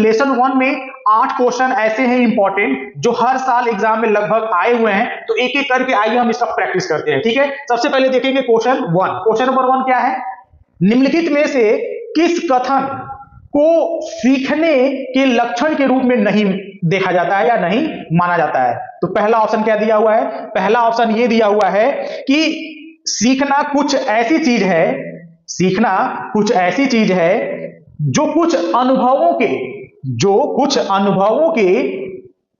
Lesson 1 में 8 question ऐसे हैं इंपॉर्टेंट जो हर साल एग्जाम में लगभग आए हुए हैं, तो एक एक करके आइए हम इसका प्रैक्टिस करते हैं। ठीक है, सबसे पहले देखेंगे क्वेश्चन 1। क्वेश्चन नंबर 1 क्या है? निम्नलिखित में से किस कथन को सीखने के लक्षण के रूप में नहीं देखा जाता है या नहीं माना जाता है? तो पहला ऑप्शन क्या दिया हुआ है? पहला ऑप्शन ये दिया हुआ है कि सीखना कुछ ऐसी चीज है, सीखना कुछ ऐसी चीज है जो कुछ अनुभवों के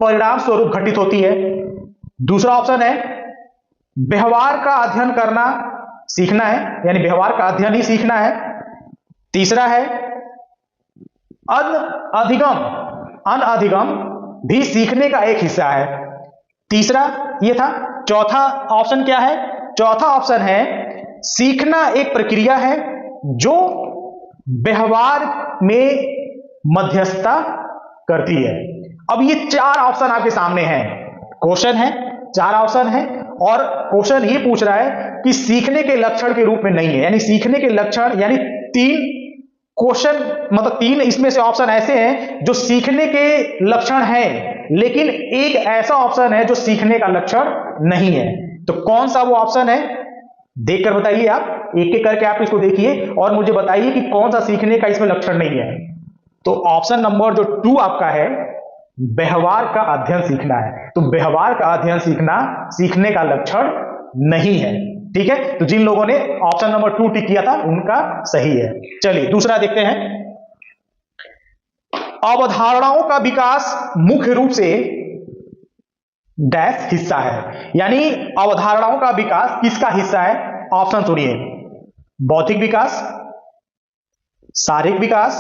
परिणाम स्वरूप घटित होती है। दूसरा ऑप्शन है व्यवहार का अध्ययन करना सीखना है, यानी व्यवहार का अध्ययन ही सीखना है। तीसरा है अनअधिगम भी सीखने का एक हिस्सा है। तीसरा ये था। चौथा ऑप्शन क्या है? चौथा ऑप्शन है सीखना एक प्रक्रिया है जो व्यवहार में मध्यस्थता करती है। अब ये 4 ऑप्शन आपके सामने हैं, क्वेश्चन है 4 ऑप्शन है, और क्वेश्चन ये पूछ रहा है कि सीखने के लक्षण के रूप में नहीं है, यानी सीखने के लक्षण, यानी 3 क्वेश्चन, मतलब 3 इसमें से ऑप्शन ऐसे हैं जो सीखने के लक्षण हैं, लेकिन एक ऐसा ऑप्शन है जो सीखने का लक्षण नहीं है। तो कौन सा वो ऑप्शन है? देखकर बताइए, आप एक एक करके आप इसको देखिए और मुझे बताइए कि कौन सा सीखने का इसमें लक्षण नहीं है। तो ऑप्शन नंबर जो 2 आपका है, व्यवहार का अध्ययन सीखना है। तो व्यवहार का अध्ययन सीखना सीखने का लक्षण नहीं है। ठीक है, तो जिन लोगों ने ऑप्शन नंबर 2 टिक किया था उनका सही है। चलिए दूसरा देखते हैं। अवधारणाओं का विकास मुख्य रूप से डैश हिस्सा है, यानी अवधारणाओं का विकास किसका हिस्सा है? ऑप्शन सुनिए, बौद्धिक विकास, शारीरिक विकास,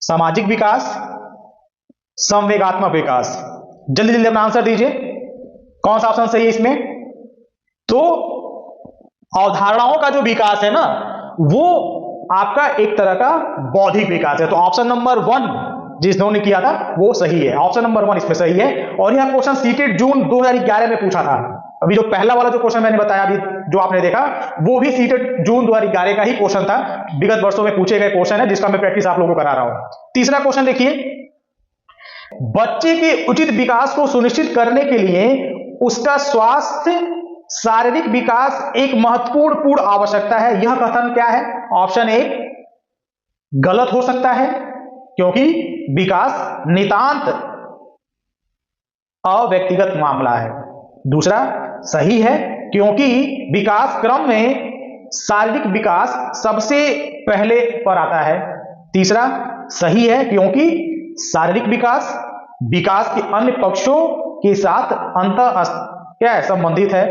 सामाजिक विकास, संवेगात्मक विकास। जल्दी जल्दी अपना आंसर दीजिए, कौन सा ऑप्शन सही है इसमें? तो अवधारणाओं का जो विकास है ना, वो आपका एक तरह का बौद्धिक विकास है। तो ऑप्शन नंबर 1 जिसने किया था वो सही है, ऑप्शन नंबर 1 इसमें सही है। और यह क्वेश्चन सीटेड जून 2011 में पूछा था। अभी जो पहला वाला जो क्वेश्चन मैंने बताया, अभी जो आपने देखा, वो भी सीटेड जून 2011 का ही क्वेश्चन था। विगत वर्षों में पूछे गए क्वेश्चन है जिसका मैं प्रैक्टिस आप लोगों को करा रहा हूं। तीसरा क्वेश्चन देखिए, बच्चे के उचित विकास को सुनिश्चित करने के लिए उसका स्वास्थ्य शारीरिक विकास एक महत्वपूर्ण आवश्यकता है, यह कथन क्या है? ऑप्शन 1 गलत हो सकता है क्योंकि विकास नितांत अव्यक्तिगत मामला है। दूसरा सही है क्योंकि विकास क्रम में शारीरिक विकास सबसे पहले पर आता है। तीसरा सही है क्योंकि शारीरिक विकास विकास के अन्य पक्षों के साथ अंतः क्या है संबंधित है।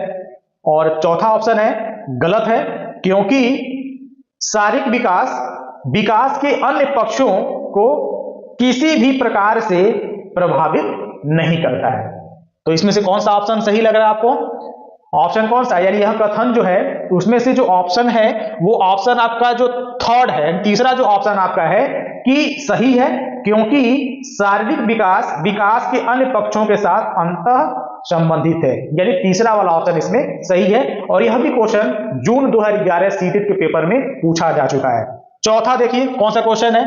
और चौथा ऑप्शन है गलत है क्योंकि शारीरिक विकास विकास के अन्य पक्षों को किसी भी प्रकार से प्रभावित नहीं करता है। तो इसमें से कौन सा ऑप्शन सही लग रहा है आपको? ऑप्शन कौन सा है? यानी यह कथन जो है उसमें से जो ऑप्शन है वो ऑप्शन आपका जो थर्ड है, तीसरा जो ऑप्शन आपका है कि सही है क्योंकि शारीरिक विकास विकास के अन्य पक्षों के साथ अंतः संबंधित है, यानी तीसरा वाला ऑप्शन इसमें सही है। और यह भी क्वेश्चन जून 2011 सीटेट के पेपर में पूछा जा चुका है। चौथा देखिए कौन सा क्वेश्चन है?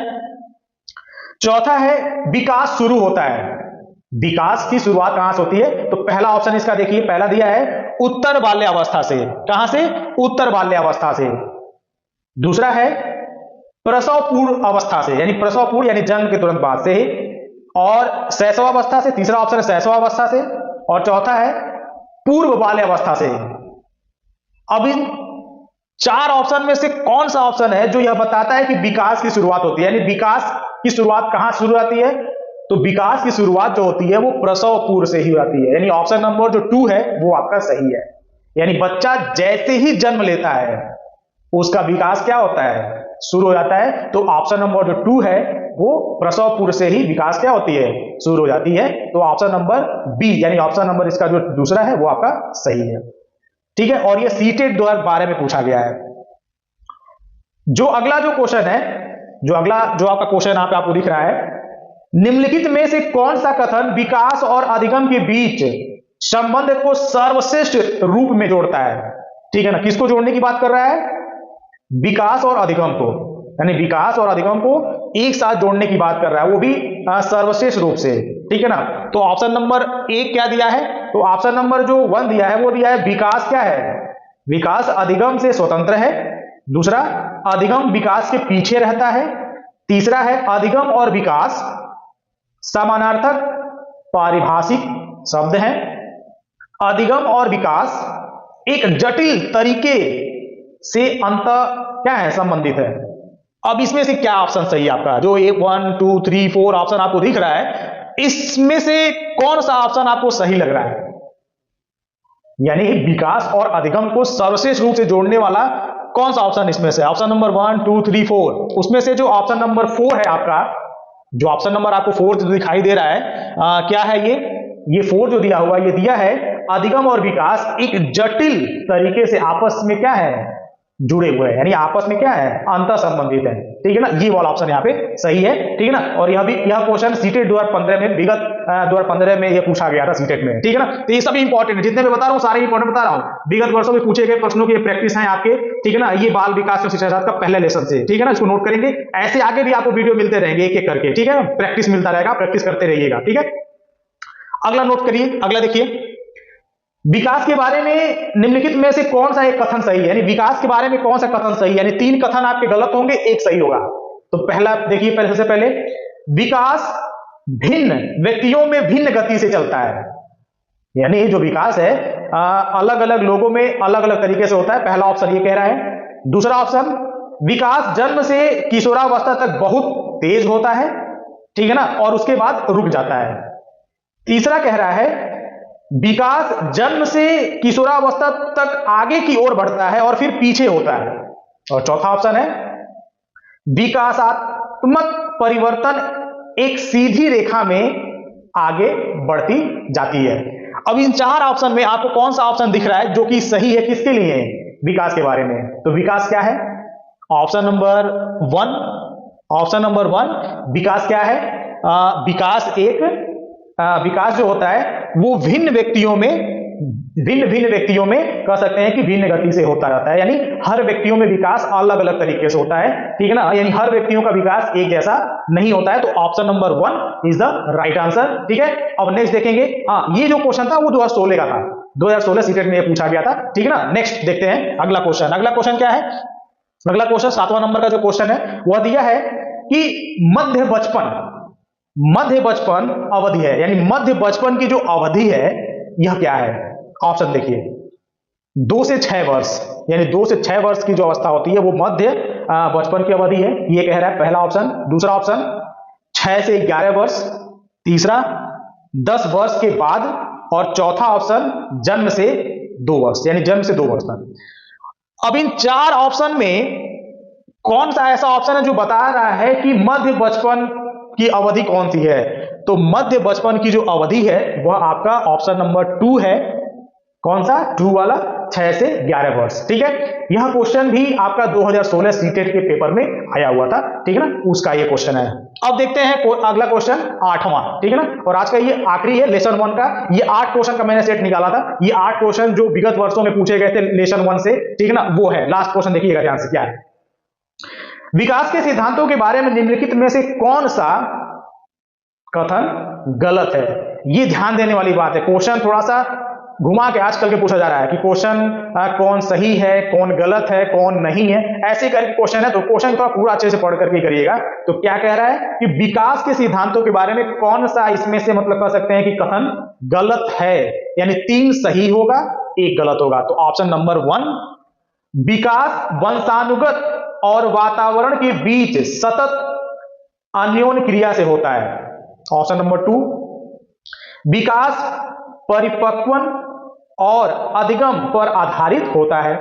चौथा है विकास शुरू होता है, विकास की शुरुआत कहां से होती है? तो पहला ऑप्शन इसका देखिए, पहला दिया है उत्तर बाल्यावस्था से। कहां से? उत्तर बाल्यावस्था से। दूसरा है प्रसव पूर्व अवस्था से, यानी प्रसव पूर्व यानी जन्म के तुरंत बाद से। और शैशवावस्था से, तीसरा ऑप्शन है शैशवावस्था से। और चौथा है पूर्व बाल्यावस्था से। अब इन 4 ऑप्शन में से कौन सा ऑप्शन है जो यह बताता है कि विकास की शुरुआत होती है, यानी विकास की शुरुआत कहां शुरू होती है? तो विकास की शुरुआत जो होती है वो प्रसव पूर्व से ही होती है, यानी ऑप्शन नंबर जो 2 है वो आपका सही है। यानी बच्चा जैसे ही जन्म लेता है उसका विकास क्या होता है? शुरू हो जाता है। तो ऑप्शन नंबर जो 2 है वो प्रसव पूर्व से ही विकास क्या होती है? शुरू हो जाती है। तो ऑप्शन नंबर बी यानी ऑप्शन नंबर इसका जो दूसरा है वो आपका सही है। ठीक है, और ये सीटेट 2012 में पूछा गया है। जो अगला जो क्वेश्चन है, जो आपका क्वेश्चन यहाँ पे आपको दिख रहा है, निम्नलिखित में से कौन सा कथन विकास और अधिगम के बीच संबंध को सर्वश्रेष्ठ रूप में जोड़ता है? ठीक है ना, किसको जोड़ने की बात कर रहा है? विकास और अधिगम को, यानी विकास और अधिगम को एक साथ जोड़ने की बात कर रहा है, वो भी सर्वश्रेष्ठ रूप से, ठीक है ना। तो ऑप्शन नंबर एक क्या दिया है, तो ऑप्शन नंबर जो 1 दिया है वो दिया है विकास क्या है, विकास अधिगम से स्वतंत्र है। दूसरा, अधिगम विकास के पीछे रहता है। तीसरा है अधिगम और विकास समानार्थक पारिभाषिक शब्द हैं। अधिगम और विकास एक जटिल तरीके से अंत क्या है, संबंधित है। अब इसमें से क्या ऑप्शन सही है आपका, जो 1 2 3 4 ऑप्शन आपको दिख रहा है, इसमें से कौन सा ऑप्शन आपको सही लग रहा है? यानी विकास और अधिगम को सर्वश्रेष्ठ रूप से जोड़ने वाला कौन सा ऑप्शन इसमें से, ऑप्शन नंबर 1 2 3 4, उसमें से जो ऑप्शन नंबर 4 है आपका, जो ऑप्शन नंबर आपको 4 दिखाई दे रहा है, क्या है ये 4 जो दिया हुआ, ये दिया है अधिगम और विकास एक जटिल तरीके से आपस में क्या है, जुड़े हुए हैं, यानी आपस में क्या है, अंतर संबंधित है, ठीक है ना। ये वाला ऑप्शन यहाँ पे सही है, ठीक है ना। और यह क्वेश्चन सीटेट 2015 में, विगत 2015 में ये पूछा गया था सीटेट में, ठीक है ना। तो ये सब इंपॉर्टेंट है, जितने मैं बता रहा हूँ सारे इंपॉर्टेंट बता रहा हूँ, विगत वर्षों में पूछे गए प्रश्नों की प्रैक्टिस है आपके, ठीक है ना। ये बाल विकास और शिक्षा शास्त्र का पहले लेसन से, ठीक है ना, इसको नोट करेंगे। ऐसे आगे भी आपको वीडियो मिलते रहेंगे एक एक करके, ठीक है, प्रैक्टिस मिलता रहेगा, प्रैक्टिस करते रहिएगा, ठीक है। अगला नोट करिए, अगला देखिए, विकास के बारे में निम्नलिखित में से कौन सा एक कथन सही है, यानी विकास के बारे में कौन सा कथन सही है, यानी 3 कथन आपके गलत होंगे, एक सही होगा। तो पहला देखिए, पहले सबसे पहले विकास भिन्न व्यक्तियों में भिन्न गति से चलता है, यानी जो विकास है अलग अलग लोगों में अलग अलग तरीके से होता है, पहला ऑप्शन ये कह रहा है। दूसरा ऑप्शन, विकास जन्म से किशोरावस्था तक बहुत तेज होता है, ठीक है ना, और उसके बाद रुक जाता है। तीसरा कह रहा है विकास जन्म से किशोरावस्था तक आगे की ओर बढ़ता है और फिर पीछे होता है। और चौथा ऑप्शन है विकासात्मक परिवर्तन एक सीधी रेखा में आगे बढ़ती जाती है। अब इन 4 ऑप्शन में आपको कौन सा ऑप्शन दिख रहा है जो कि सही है, किसके लिए है, विकास के बारे में? तो विकास क्या है, ऑप्शन नंबर 1, ऑप्शन नंबर 1 विकास क्या है, विकास जो होता है वो भिन्न व्यक्तियों में कह सकते हैं कि भिन्न गति से होता रहता है, यानी हर व्यक्तियों में विकास अलग अलग तरीके से होता है, ठीक है ना, यानी हर व्यक्तियों का विकास एक जैसा नहीं होता है। तो option number 1 is the right answer, ठीक है। अब नेक्स्ट देखेंगे, ये जो क्वेश्चन था वो 2016 का था, 2016 सीटेट में ये पूछा गया था, ठीक है ना। नेक्स्ट देखते हैं अगला क्वेश्चन। अगला क्वेश्चन क्या है, अगला क्वेश्चन 7वां नंबर का जो क्वेश्चन है वह दिया है कि मध्य बचपन अवधि है, यानी मध्य बचपन की जो अवधि है यह क्या है? ऑप्शन देखिए, 2 से 6 वर्ष, यानी 2 से 6 वर्ष की जो अवस्था होती है वो मध्य बचपन की अवधि है, ये कह रहा है पहला ऑप्शन। दूसरा ऑप्शन 6 से 11 वर्ष, तीसरा 10 वर्ष के बाद, और चौथा ऑप्शन जन्म से 2 वर्ष, यानी जन्म से 2 वर्ष तक। अब इन 4 ऑप्शन में कौन सा ऐसा ऑप्शन है जो बता रहा है कि मध्य बचपन की अवधि कौन सी है? तो मध्य बचपन की जो अवधि है वह आपका ऑप्शन नंबर 2 है। कौन सा? 2 वाला, 6 से 11 वर्ष, ठीक है। यह क्वेश्चन भी आपका 2016 सीटेट के पेपर में आया हुआ था, ठीक है ना, उसका ये क्वेश्चन है। अब देखते हैं अगला क्वेश्चन 8वां, ठीक है ना, और आज का ये आखिरी है लेसन 1 का। ये 8 क्वेश्चन का मैंने सेट निकाला था, ये 8 क्वेश्चन जो विगत वर्षों में पूछे गए थे लेसन 1 से, ठीक है ना, वो है लास्ट क्वेश्चन। देखिएगा ध्यान से, क्या है, विकास के सिद्धांतों के बारे में निम्नलिखित में से कौन सा कथन गलत है? ये ध्यान देने वाली बात है। क्वेश्चन थोड़ा सा घुमा के आजकल के पूछा जा रहा है कि क्वेश्चन कौन सही है, कौन गलत है, कौन नहीं है, ऐसे करके क्वेश्चन है। तो क्वेश्चन तो पूरा अच्छे से पढ़ करके करिएगा। तो क्या कह रहा है कि विकास के सिद्धांतों के बारे में कौन सा इसमें से मतलब कह सकते हैं कि कथन गलत है, यानी 3 सही होगा, 1 गलत होगा। तो ऑप्शन नंबर 1, विकास वंशानुगत और वातावरण के बीच सतत अन्योन्य क्रिया से होता है। ऑप्शन नंबर 2, विकास परिपक्वन और अधिगम पर आधारित होता है।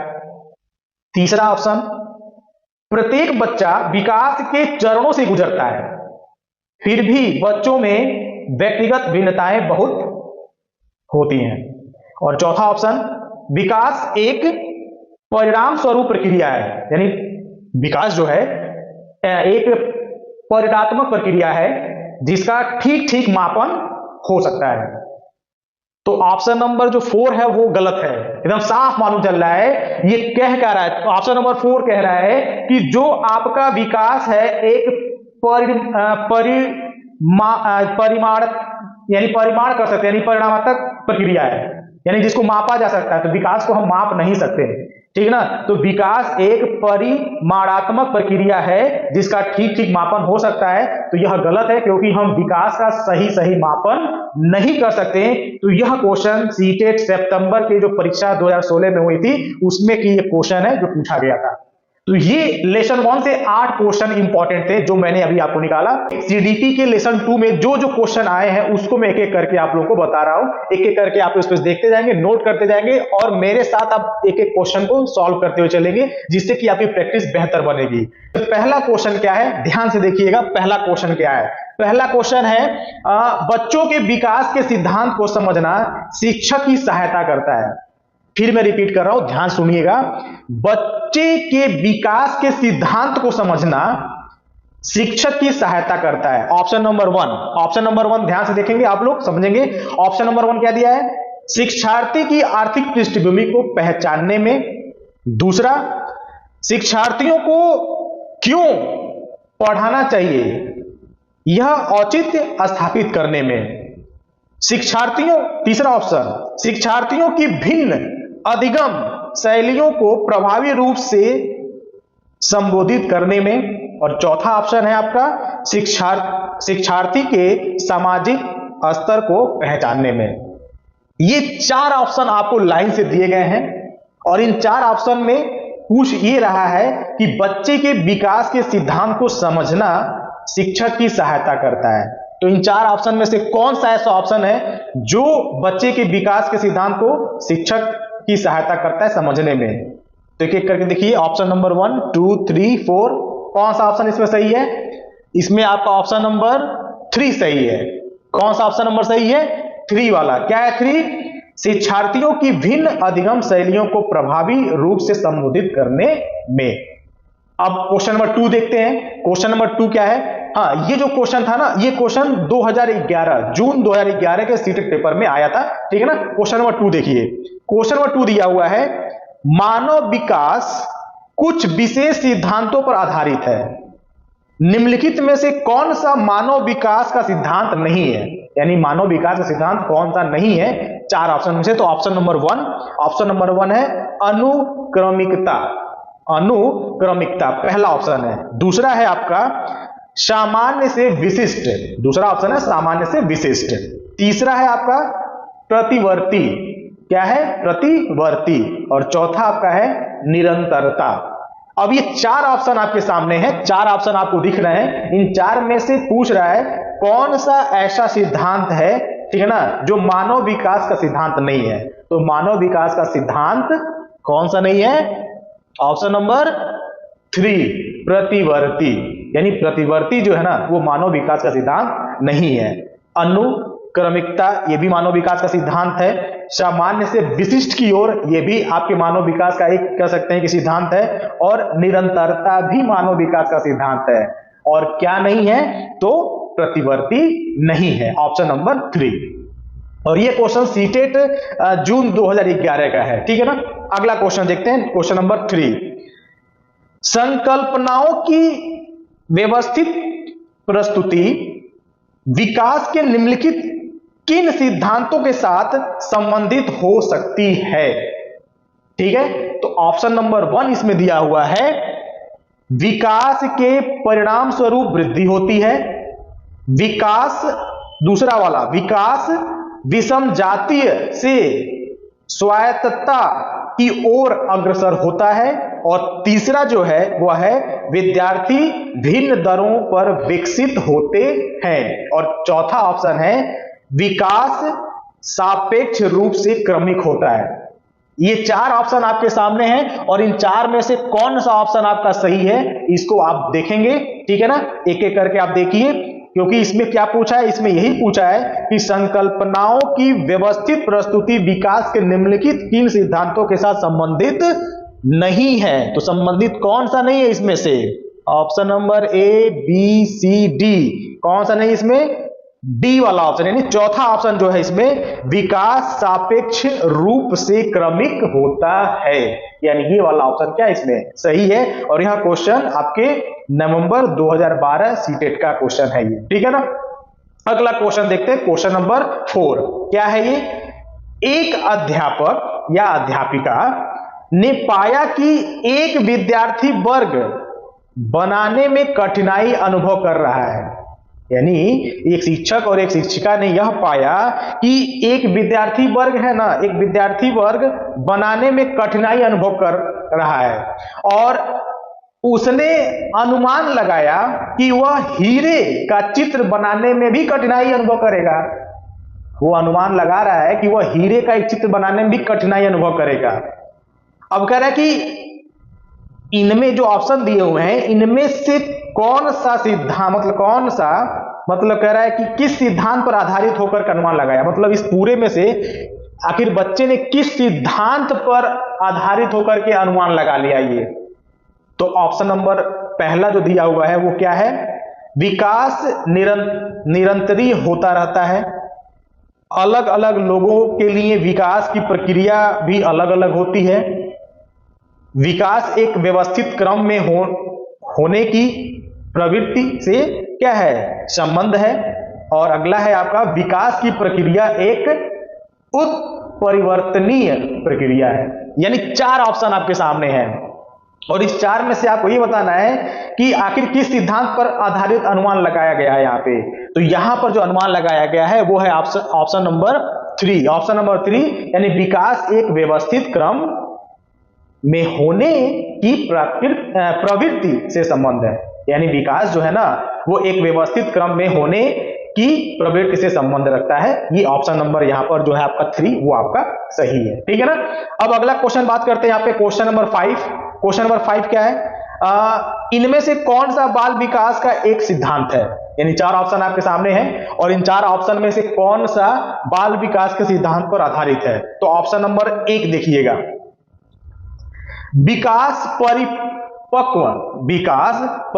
तीसरा ऑप्शन, प्रत्येक बच्चा विकास के चरणों से गुजरता है, फिर भी बच्चों में व्यक्तिगत भिन्नताएं बहुत होती हैं। और चौथा ऑप्शन, विकास एक परिणाम स्वरूप प्रक्रिया है, यानी विकास जो है एक परिणात्मक प्रक्रिया है जिसका ठीक ठीक मापन हो सकता है। तो ऑप्शन नंबर जो 4 है वो गलत है, एकदम साफ मालूम चल रहा है। ये कह क्या रहा है? तो ऑप्शन नंबर 4 कह रहा है कि जो आपका विकास है एक परिमाण यानी परिमाण कर सकते हैं, यानी परिमाणात्मक प्रक्रिया है, यानी जिसको मापा जा सकता है। तो विकास को हम माप नहीं सकते, ठीक ना। तो विकास एक परिमाणात्मक प्रक्रिया है जिसका ठीक ठीक मापन हो सकता है। तो यह गलत है क्योंकि हम विकास का सही सही मापन नहीं कर सकते। तो यह क्वेश्चन सीटेट सितंबर की जो परीक्षा 2016 में हुई थी उसमें की ये क्वेश्चन है जो पूछा गया था। तो ये लेसन 1 से 8 क्वेश्चन इंपॉर्टेंट थे जो मैंने अभी आपको निकाला। सीडीपी के लेसन 2 में जो जो क्वेश्चन आए हैं उसको मैं एक एक करके आप लोगों को बता रहा हूं। एक एक करके आप उसको देखते जाएंगे, नोट करते जाएंगे और मेरे साथ आप एक एक क्वेश्चन को सॉल्व करते हुए चलेंगे, जिससे कि आपकी प्रैक्टिस बेहतर बनेगी। तो पहला क्वेश्चन क्या है, ध्यान से देखिएगा। पहला क्वेश्चन क्या है? पहला क्वेश्चन है बच्चों के विकास के सिद्धांत को समझना शिक्षक की सहायता करता है। फिर मैं रिपीट कर रहा हूं, ध्यान सुनिएगा। बच्चे के विकास के सिद्धांत को समझना शिक्षक की सहायता करता है। ऑप्शन नंबर 1, ऑप्शन नंबर 1 ध्यान से देखेंगे आप लोग, समझेंगे। ऑप्शन नंबर 1 क्या दिया है? शिक्षार्थी की आर्थिक पृष्ठभूमि को पहचानने में। दूसरा, शिक्षार्थियों को क्यों पढ़ाना चाहिए यह औचित्य स्थापित करने में। शिक्षार्थियों, तीसरा ऑप्शन, शिक्षार्थियों की भिन्न अधिगम शैलियों को प्रभावी रूप से संबोधित करने में। और चौथा ऑप्शन है आपका शिक्षार्थी के सामाजिक स्तर को पहचानने में। ये 4 ऑप्शन आपको लाइन से दिए गए हैं और इन 4 ऑप्शन में पूछ ये रहा है कि बच्चे के विकास के सिद्धांत को समझना शिक्षक की सहायता करता है। तो इन 4 ऑप्शन में से कौन सा ऐसा ऑप्शन है जो बच्चे के विकास के सिद्धांत को शिक्षक की सहायता करता है समझने में? तो एक एक करके देखिए। ऑप्शन नंबर 1, 2, 3, 4, कौन सा ऑप्शन इसमें सही है? इसमें आपका ऑप्शन नंबर 3 सही है। कौन सा ऑप्शन नंबर सही है? 3 वाला। क्या है 3? शिक्षार्थियों की भिन्न अधिगम शैलियों को प्रभावी रूप से संबोधित करने में। अब क्वेश्चन नंबर 2 देखते हैं। क्वेश्चन नंबर 2 क्या है? हाँ, ये जो क्वेश्चन था ना, ये क्वेश्चन 2011 जून 2011 के सीटेट पेपर में आया था, ठीक है ना। क्वेश्चन नंबर 2 देखिए। क्वेश्चन नंबर 2 दिया हुआ है, मानव विकास कुछ विशेष सिद्धांतों पर आधारित है। निम्नलिखित में से कौन सा मानव विकास का सिद्धांत नहीं है? यानी मानव विकास का सिद्धांत कौन सा नहीं है 4 ऑप्शन में से? तो ऑप्शन नंबर 1, ऑप्शन नंबर 1 है अनुक्रमिकता। अनुक्रमिकता पहला ऑप्शन है। दूसरा है आपका सामान्य से विशिष्ट, दूसरा ऑप्शन है सामान्य से विशिष्ट। तीसरा है आपका प्रतिवर्ती, क्या है? प्रतिवर्ती। और चौथा आपका है निरंतरता। अब ये 4 ऑप्शन आपके सामने हैं, 4 ऑप्शन आपको दिख रहे हैं। इन 4 में से पूछ रहा है कौन सा ऐसा सिद्धांत है, ठीक है ना, जो मानव विकास का सिद्धांत नहीं है। तो मानव विकास का सिद्धांत कौन सा नहीं है? ऑप्शन नंबर 3, प्रतिवर्ती। यानी प्रतिवर्ती जो है ना वो मानव विकास का सिद्धांत नहीं है। अनुक्रमिकता ये भी मानव विकास का सिद्धांत है। सामान्य से विशिष्ट की ओर ये भी आपके मानव विकास का एक कह सकते हैं कि सिद्धांत है। और निरंतरता भी मानव विकास का सिद्धांत है। और क्या नहीं है? तो प्रतिवर्ती नहीं है, ऑप्शन नंबर 3। और ये क्वेश्चन सीटेट जून 2011 का है, ठीक है ना। अगला क्वेश्चन देखते हैं, क्वेश्चन नंबर 3। संकल्पनाओं की व्यवस्थित प्रस्तुति विकास के निम्नलिखित किन सिद्धांतों के साथ संबंधित हो सकती है? ठीक है, तो ऑप्शन नंबर 1 इसमें दिया हुआ है, विकास के परिणाम स्वरूप वृद्धि होती है। विकास, दूसरा वाला, विकास विषम जातीय से स्वायत्तता की ओर अग्रसर होता है। और तीसरा जो है वह है विद्यार्थी भिन्न दरों पर विकसित होते हैं। और चौथा ऑप्शन है विकास सापेक्ष रूप से क्रमिक होता है। ये 4 ऑप्शन आपके सामने हैं और इन 4 में से कौन सा ऑप्शन आपका सही है इसको आप देखेंगे, ठीक है ना। एक एक करके आप देखिए, क्योंकि इसमें क्या पूछा है? इसमें यही पूछा है कि संकल्पनाओं की व्यवस्थित प्रस्तुति विकास के निम्नलिखित किन सिद्धांतों के साथ संबंधित नहीं है। तो संबंधित कौन सा नहीं है इसमें से? Option number A, B, C, D, कौन सा नहीं इसमें? डी वाला ऑप्शन, यानी चौथा ऑप्शन जो है इसमें विकास सापेक्ष रूप से क्रमिक होता है, यानी ये वाला ऑप्शन क्या इसमें सही है। और यह क्वेश्चन आपके नवंबर 2012 सीटेट का क्वेश्चन है ये, ठीक है ना। अगला क्वेश्चन देखते हैं, क्वेश्चन नंबर 4 क्या है ये। एक अध्यापक या अध्यापिका ने पाया कि एक विद्यार्थी वर्ग बनाने में कठिनाई अनुभव कर रहा है, यानी एक शिक्षक और एक शिक्षिका ने यह पाया कि एक विद्यार्थी वर्ग है ना, एक विद्यार्थी वर्ग बनाने में कठिनाई अनुभव कर रहा है, और उसने अनुमान लगाया कि वह हीरे का चित्र बनाने में भी कठिनाई अनुभव करेगा। वो अनुमान लगा रहा है कि वह हीरे का एक चित्र बनाने में भी कठिनाई अनुभव करेगा। अब कह रहा है कि इनमें जो ऑप्शन दिए हुए हैं इनमें से कौन सा सिद्धांत, मतलब कह रहा है कि किस सिद्धांत पर आधारित होकर का अनुमान लगाया, मतलब इस पूरे में से आखिर बच्चे ने किस सिद्धांत पर आधारित होकर के अनुमान लगा लिया ये। तो ऑप्शन नंबर पहला जो दिया हुआ है वो क्या है, विकास निरंतरी होता रहता है, अलग अलग लोगों के लिए विकास की प्रक्रिया भी अलग अलग होती है, विकास एक व्यवस्थित क्रम में होने की प्रवृत्ति से क्या है संबंध है, और अगला है आपका विकास की प्रक्रिया एक उत्परिवर्तनीय प्रक्रिया है। यानी 4 ऑप्शन आपके सामने हैं और इस 4 में से आपको ये बताना है कि आखिर किस सिद्धांत पर आधारित अनुमान लगाया गया है यहाँ पे। तो यहां पर जो अनुमान लगाया गया है वो है ऑप्शन नंबर 3। ऑप्शन नंबर 3 यानी विकास एक व्यवस्थित क्रम में होने की प्रवृत्ति से संबंध है, यानी विकास जो है ना वो एक व्यवस्थित क्रम में होने की प्रवृत्ति से संबंध रखता है। ये ऑप्शन नंबर यहाँ पर जो है आपका 3 वो आपका सही है, ठीक है ना। अब अगला क्वेश्चन बात करते हैं यहाँ पे क्वेश्चन नंबर 5। क्वेश्चन नंबर 5 क्या है, इनमें से कौन सा बाल विकास का एक सिद्धांत है, यानी 4 ऑप्शन आपके सामने हैं और इन 4 ऑप्शन में से कौन सा बाल विकास के सिद्धांत पर आधारित है। तो ऑप्शन नंबर 1 देखिएगा, विकास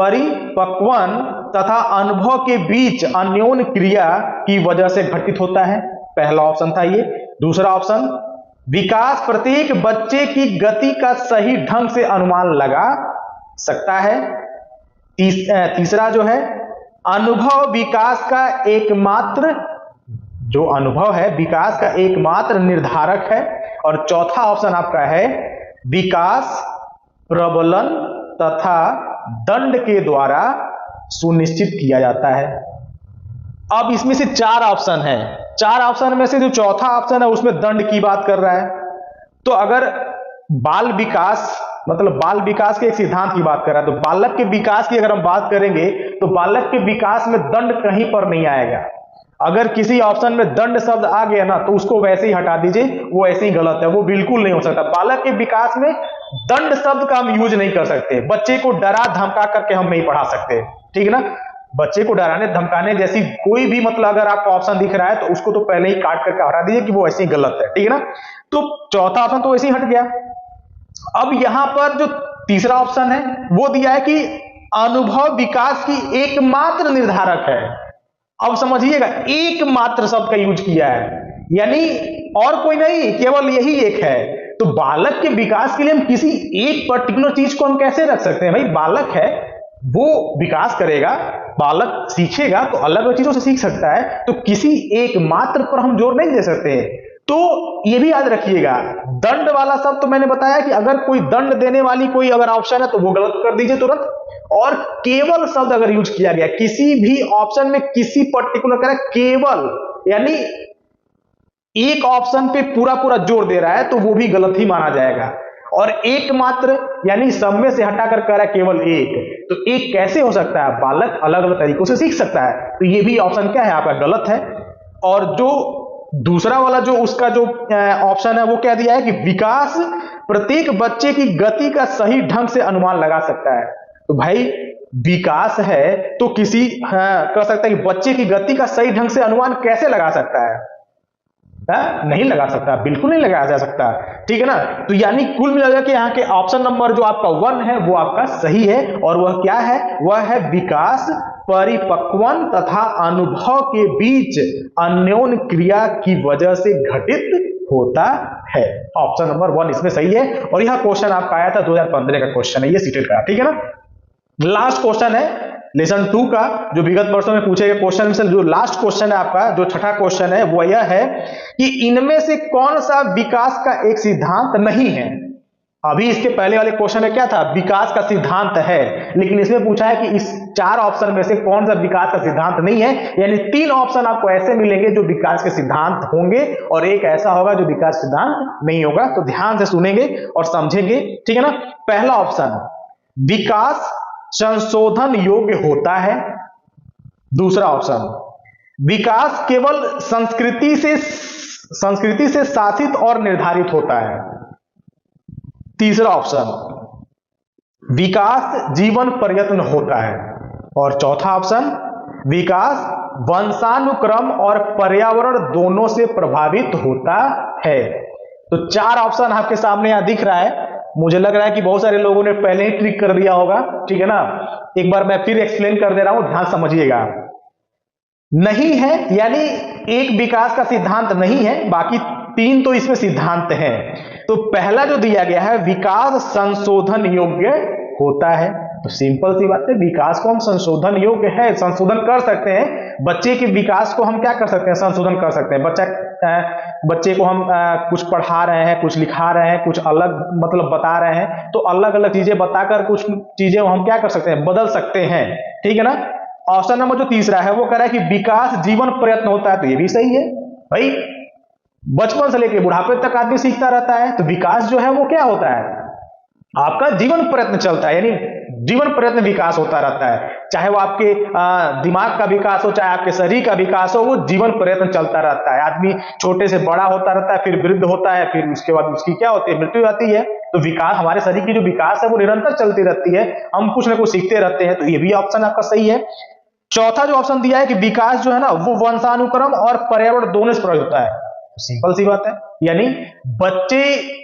परिपक्वन तथा अनुभव के बीच अन्योन्य क्रिया की वजह से घटित होता है, पहला ऑप्शन था ये। दूसरा ऑप्शन, विकास प्रत्येक बच्चे की गति का सही ढंग से अनुमान लगा सकता है। तीसरा जो है, अनुभव विकास का एकमात्र, जो अनुभव है विकास का एकमात्र निर्धारक है। और चौथा ऑप्शन आपका है, विकास प्रबलन तथा दंड के द्वारा सुनिश्चित किया जाता है। अब इसमें से 4 ऑप्शन है, 4 ऑप्शन में से जो चौथा ऑप्शन है उसमें दंड की बात कर रहा है। तो अगर बाल विकास मतलब बाल विकास के एक सिद्धांत की बात कर रहा है, तो बालक के विकास की अगर हम बात करेंगे तो बालक के विकास में दंड कहीं पर नहीं आएगा। अगर किसी ऑप्शन में दंड शब्द आ गया ना तो उसको वैसे ही हटा दीजिए, वो ऐसे ही गलत है, वो बिल्कुल नहीं हो सकता। बालक के विकास में दंड शब्द का हम यूज नहीं कर सकते, बच्चे को डरा धमका करके हम नहीं पढ़ा सकते, ठीक है ना। बच्चे को डराने धमकाने जैसी कोई भी मतलब अगर आपको ऑप्शन दिख रहा है तो उसको तो पहले ही काट करके हटा दीजिए कि वो ऐसे ही गलत है, ठीक है ना। तो चौथा ऑप्शन तो ऐसे ही हट गया। अब यहां पर जो तीसरा ऑप्शन है वो दिया है कि अनुभव विकास की एकमात्र निर्धारक है। अब समझिएगा, एकमात्र शब्द का यूज किया है, यानी और कोई नहीं, केवल यही एक है। तो बालक के विकास के लिए हम किसी एक पर्टिकुलर चीज को हम कैसे रख सकते हैं? भाई बालक है, वो विकास करेगा, बालक सीखेगा तो अलग अलग चीजों से सीख सकता है, तो किसी एक मात्र पर हम जोर नहीं दे सकते। तो ये भी याद रखिएगा, दंड वाला शब्द तो मैंने बताया कि अगर कोई दंड देने वाली कोई अगर ऑप्शन है तो वो गलत कर दीजिए तुरंत। और केवल शब्द अगर यूज किया गया किसी भी ऑप्शन में, किसी पर्टिकुलर कह रहा है केवल, यानी एक ऑप्शन पे पूरा पूरा जोर दे रहा है तो वो भी गलत ही माना जाएगा। और एकमात्र यानी सब में से हटाकर कह रहा है केवल एक, तो एक कैसे हो सकता है? बालक अलग अलग तरीकों से सीख सकता है, तो ये भी ऑप्शन क्या है आपका गलत है। और जो दूसरा वाला जो उसका जो ऑप्शन है वो क्या दिया है कि विकास प्रत्येक बच्चे की गति का सही ढंग से अनुमान लगा सकता है। तो भाई विकास है तो किसी कह सकता है कि बच्चे की गति का सही ढंग से अनुमान कैसे लगा सकता है? नहीं लगा सकता, बिल्कुल नहीं लगाया जा सकता, ठीक है ना। तो यानी कुल मिलाकर के यहाँ के ऑप्शन नंबर जो आपका 1 है वो आपका सही है, और वह क्या है, वह है विकास परिपक्वन तथा अनुभव के बीच अन्योन्य क्रिया की वजह से घटित होता है। ऑप्शन नंबर 1 इसमें सही है, और यह क्वेश्चन आपका आया था 2015 का क्वेश्चन है, ये सीटेट का, ठीक है ना। लास्ट क्वेश्चन है लेसन 2 का, जो विगत वर्षों में पूछे गए क्वेश्चन में से जो लास्ट क्वेश्चन है आपका, जो छठा क्वेश्चन है, वो यह है कि इनमें से कौन सा विकास का एक सिद्धांत नहीं है। अभी इसके पहले वाले क्वेश्चन में क्या था, विकास का सिद्धांत है, लेकिन इसमें पूछा है कि इस 4 ऑप्शन में से कौन सा विकास का सिद्धांत नहीं है। यानी 3 ऑप्शन आपको ऐसे मिलेंगे जो विकास के सिद्धांत होंगे, और एक ऐसा होगा जो विकास सिद्धांत नहीं होगा। तो ध्यान से सुनेंगे और समझेंगे, ठीक है ना। पहला ऑप्शन, विकास संशोधन योग्य होता है। दूसरा ऑप्शन, विकास केवल संस्कृति से शासित और निर्धारित होता है। तीसरा ऑप्शन, विकास जीवन पर्यंत होता है। और चौथा ऑप्शन, विकास वंशानुक्रम और पर्यावरण दोनों से प्रभावित होता है। तो 4 ऑप्शन आपके सामने यहां दिख रहा है। मुझे लग रहा है कि बहुत सारे लोगों ने पहले ही ट्रिक कर दिया होगा, ठीक है ना। एक बार मैं फिर एक्सप्लेन कर दे रहा हूं, ध्यान समझिएगा। नहीं है यानी एक विकास का सिद्धांत नहीं है, बाकी 3 तो इसमें सिद्धांत हैं। तो पहला जो दिया गया है, विकास संशोधन योग्य होता है। तो सिंपल सी बात है, विकास को हम संशोधन योग्य है, संशोधन कर सकते हैं। बच्चे के विकास को हम क्या कर सकते हैं, संशोधन कर सकते हैं। बच्चे को हम कुछ पढ़ा रहे हैं, कुछ लिखा रहे हैं, कुछ अलग मतलब बता रहे हैं, तो अलग अलग चीजें बताकर कुछ चीजें हम क्या कर सकते हैं, बदल सकते हैं, ठीक है ना। ऑप्शन नंबर जो तीसरा है वो कह रहा है कि विकास जीवन प्रयत्न होता है, तो ये भी सही है भाई। बचपन से लेकर बुढ़ापे तक आदमी सीखता रहता है, तो विकास जो है वो क्या होता है, आपका जीवन प्रयत्न चलता है, यानी जीवन प्रयत्न विकास होता रहता है। चाहे वो आपके दिमाग का विकास हो, चाहे आपके शरीर का विकास हो, वो जीवन प्रयत्न चलता रहता है। आदमी छोटे से बड़ा होता रहता है, फिर वृद्ध होता है, फिर उसके बाद उसकी क्या होती है, मृत्यु आती है। तो विकास, हमारे शरीर की जो विकास है वो निरंतर चलती रहती है, हम कुछ ना कुछ सीखते रहते हैं। तो ये भी ऑप्शन आपका सही है। चौथा जो ऑप्शन दिया है कि विकास जो है ना वो वंशानुक्रम और पर्यावरण दोनों से प्रभावित होता है, सिंपल सी बात है। यानी बच्चे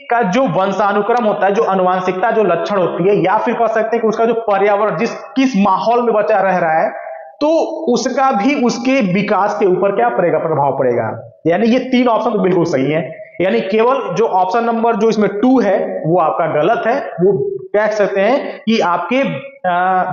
का जो वंशानुक्रम होता है, जो अनुवांशिकता जो लक्षण होती है, या फिर कह सकते हैं कि उसका जो पर्यावरण, किस माहौल में बच्चा रह रहा है, तो उसका भी उसके विकास के ऊपर क्या पड़ेगा, प्रभाव पड़ेगा। यानी ये 3 ऑप्शन तो बिल्कुल सही है। यानी केवल जो ऑप्शन नंबर जो इसमें 2 है वो आपका गलत है। वो कह सकते हैं कि आपके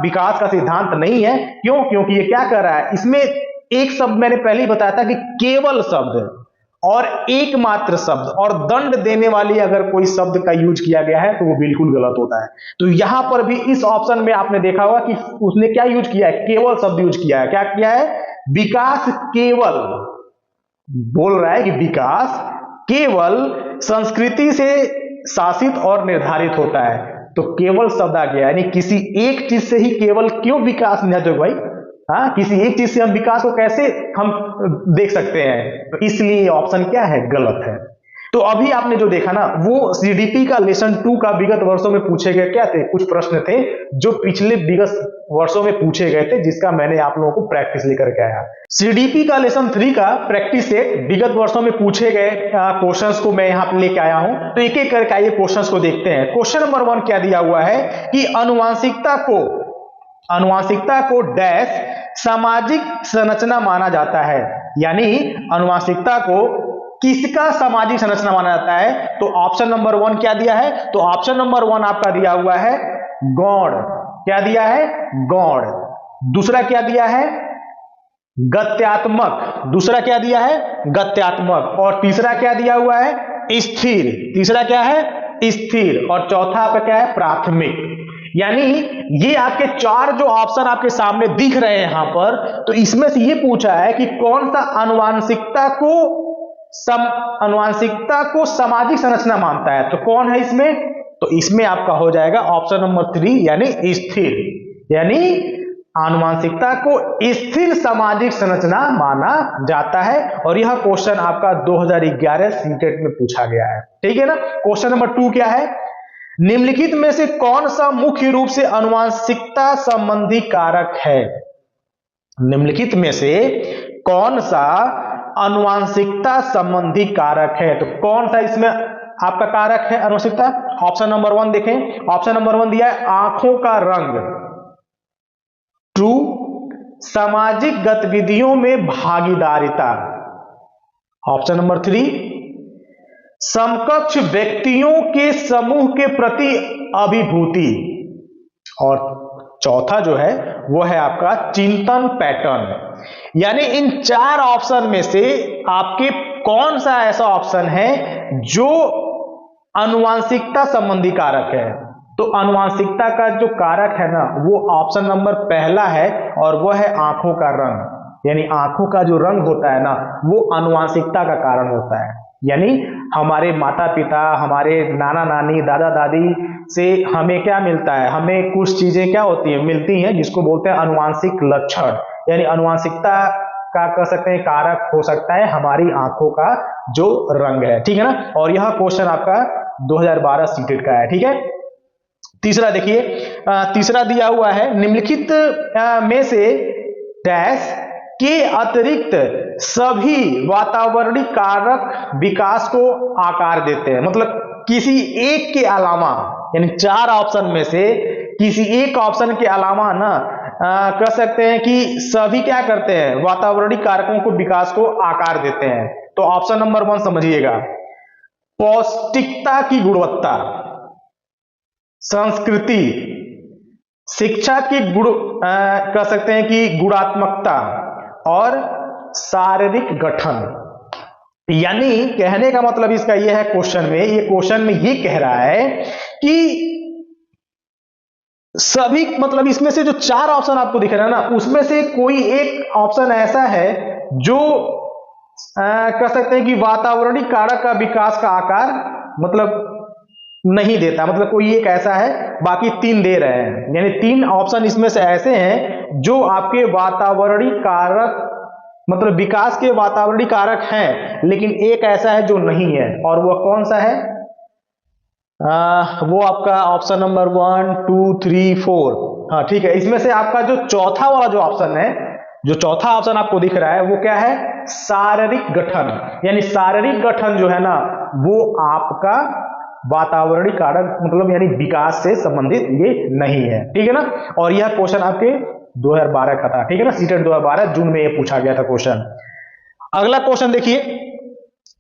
विकास का सिद्धांत नहीं है। क्यों? क्योंकि ये क्या कर रहा है, इसमें एक शब्द मैंने पहले ही बताया था कि केवल शब्द और एकमात्र शब्द और दंड देने वाली अगर कोई शब्द का यूज किया गया है तो वो बिल्कुल गलत होता है। तो यहां पर भी इस ऑप्शन में आपने देखा होगा कि उसने क्या यूज किया है, केवल शब्द यूज किया है। क्या किया है, विकास केवल, बोल रहा है कि विकास केवल संस्कृति से शासित और निर्धारित होता है। तो केवल शब्द आ गया, यानी किसी एक चीज से ही केवल क्यों विकास नहीं है भाई। हाँ, किसी एक चीज से हम विकास को कैसे हम देख सकते हैं, तो इसलिए ऑप्शन क्या है, गलत है। तो अभी आपने जो देखा ना वो सीडीपी का लेसन 2 का विगत वर्षों में पूछे गए क्या थे, कुछ प्रश्न थे जो पिछले विगत वर्षों में पूछे गए थे, जिसका मैंने आप लोगों को प्रैक्टिस लेकर के आया। सीडीपी का लेसन 3 का प्रैक्टिस सेट विगत वर्षों में पूछे गए क्वेश्चंस को मैं यहाँ पे लेके आया हूं। तो एक एक करके आइए क्वेश्चंस को देखते हैं। क्वेश्चन नंबर 1 क्या दिया हुआ है कि अनुवांशिकता को डैश सामाजिक संरचना माना जाता है। यानी अनुवांशिकता को किसका सामाजिक संरचना माना जाता है। तो ऑप्शन नंबर 1 क्या दिया है, तो ऑप्शन नंबर 1 आपका दिया हुआ है गौण। क्या दिया है, गौण। दूसरा क्या दिया है, गत्यात्मक। दूसरा क्या दिया है, गत्यात्मक। और तीसरा क्या दिया हुआ है, स्थिर। तीसरा क्या है, स्थिर। और चौथा आपका क्या है, प्राथमिक। यानी ये आपके 4 जो ऑप्शन आपके सामने दिख रहे हैं यहां पर, तो इसमें से ये पूछा है कि कौन सा अनुवांशिकता को सामाजिक संरचना मानता है। तो कौन है इसमें, तो इसमें आपका हो जाएगा ऑप्शन नंबर 3 यानी स्थिर। यानी आनुवांशिकता को स्थिर सामाजिक संरचना माना जाता है। और यह क्वेश्चन आपका 2011 सीटेट में पूछा गया है, ठीक है ना। क्वेश्चन नंबर 2 क्या है, निम्नलिखित में से कौन सा मुख्य रूप से आनुवांशिकता संबंधी कारक है। निम्नलिखित में से कौन सा अनुवांशिकता संबंधी कारक है। तो कौन सा इसमें आपका कारक है अनुवांशिकता? ऑप्शन नंबर 1 देखें, ऑप्शन नंबर 1 दिया है आंखों का रंग, ट्रू। सामाजिक गतिविधियों में भागीदारिता, ऑप्शन नंबर 3 समकक्ष व्यक्तियों के समूह के प्रति अभिभूति, और चौथा जो है वो है आपका चिंतन पैटर्न। यानी इन 4 ऑप्शन में से आपके कौन सा ऐसा ऑप्शन है जो अनुवांशिकता संबंधी कारक है? तो अनुवांशिकता का जो कारक है ना वो ऑप्शन नंबर पहला है, और वो है आंखों का रंग। यानी आंखों का जो रंग होता है ना वो अनुवांशिकता का कारण होता है। यानी हमारे माता पिता, हमारे नाना नानी, दादा दादी से हमें क्या मिलता है? हमें कुछ चीजें क्या होती है, मिलती हैं, जिसको बोलते हैं अनुवांशिक लक्षण। यानी अनुवांशिकता का कह सकते हैं कारक हो सकता है हमारी आंखों का जो रंग है, ठीक है ना। और यह क्वेश्चन आपका 2012 सीटेट का है, ठीक है। तीसरा देखिए, तीसरा दिया हुआ है निम्नलिखित में से डैश के अतिरिक्त सभी वातावरणीय कारक विकास को आकार देते हैं। मतलब किसी एक के अलावा, यानी 4 ऑप्शन में से किसी एक ऑप्शन के अलावा ना कह सकते हैं कि सभी क्या करते हैं? वातावरणीय कारकों को विकास को आकार देते हैं। तो ऑप्शन नंबर 1 समझिएगा, पौष्टिकता की गुणवत्ता, संस्कृति, शिक्षा की गुण कह सकते हैं कि गुणात्मकता, और शारीरिक गठन। यानी कहने का मतलब इसका यह है क्वेश्चन में, ये क्वेश्चन में ये कह रहा है कि सभी, मतलब इसमें से जो 4 ऑप्शन आपको दिख रहा है ना उसमें से कोई एक ऑप्शन ऐसा है जो कह सकते हैं कि वातावरणीय कारक का विकास का आकार मतलब नहीं देता। मतलब कोई एक ऐसा है, बाकी 3 दे रहे हैं। यानी 3 ऑप्शन इसमें से ऐसे हैं जो आपके वातावरणीय कारक मतलब विकास के वातावरणीय कारक हैं, लेकिन एक ऐसा है जो नहीं है, और वह कौन सा है? वो आपका ऑप्शन नंबर 1, 2, 3, 4। हाँ ठीक है, इसमें से आपका जो चौथा वाला जो ऑप्शन है, जो चौथा ऑप्शन आपको दिख रहा है वो क्या है? शारीरिक गठन। यानी शारीरिक गठन जो है ना वो आपका वातावरणीय कारक मतलब यानी विकास से संबंधित ये नहीं है, ठीक है ना। और यह क्वेश्चन आपके 2012 का था, ठीक है ना, सीटेट 2012 जून में ये पूछा गया था क्वेश्चन। अगला क्वेश्चन देखिए,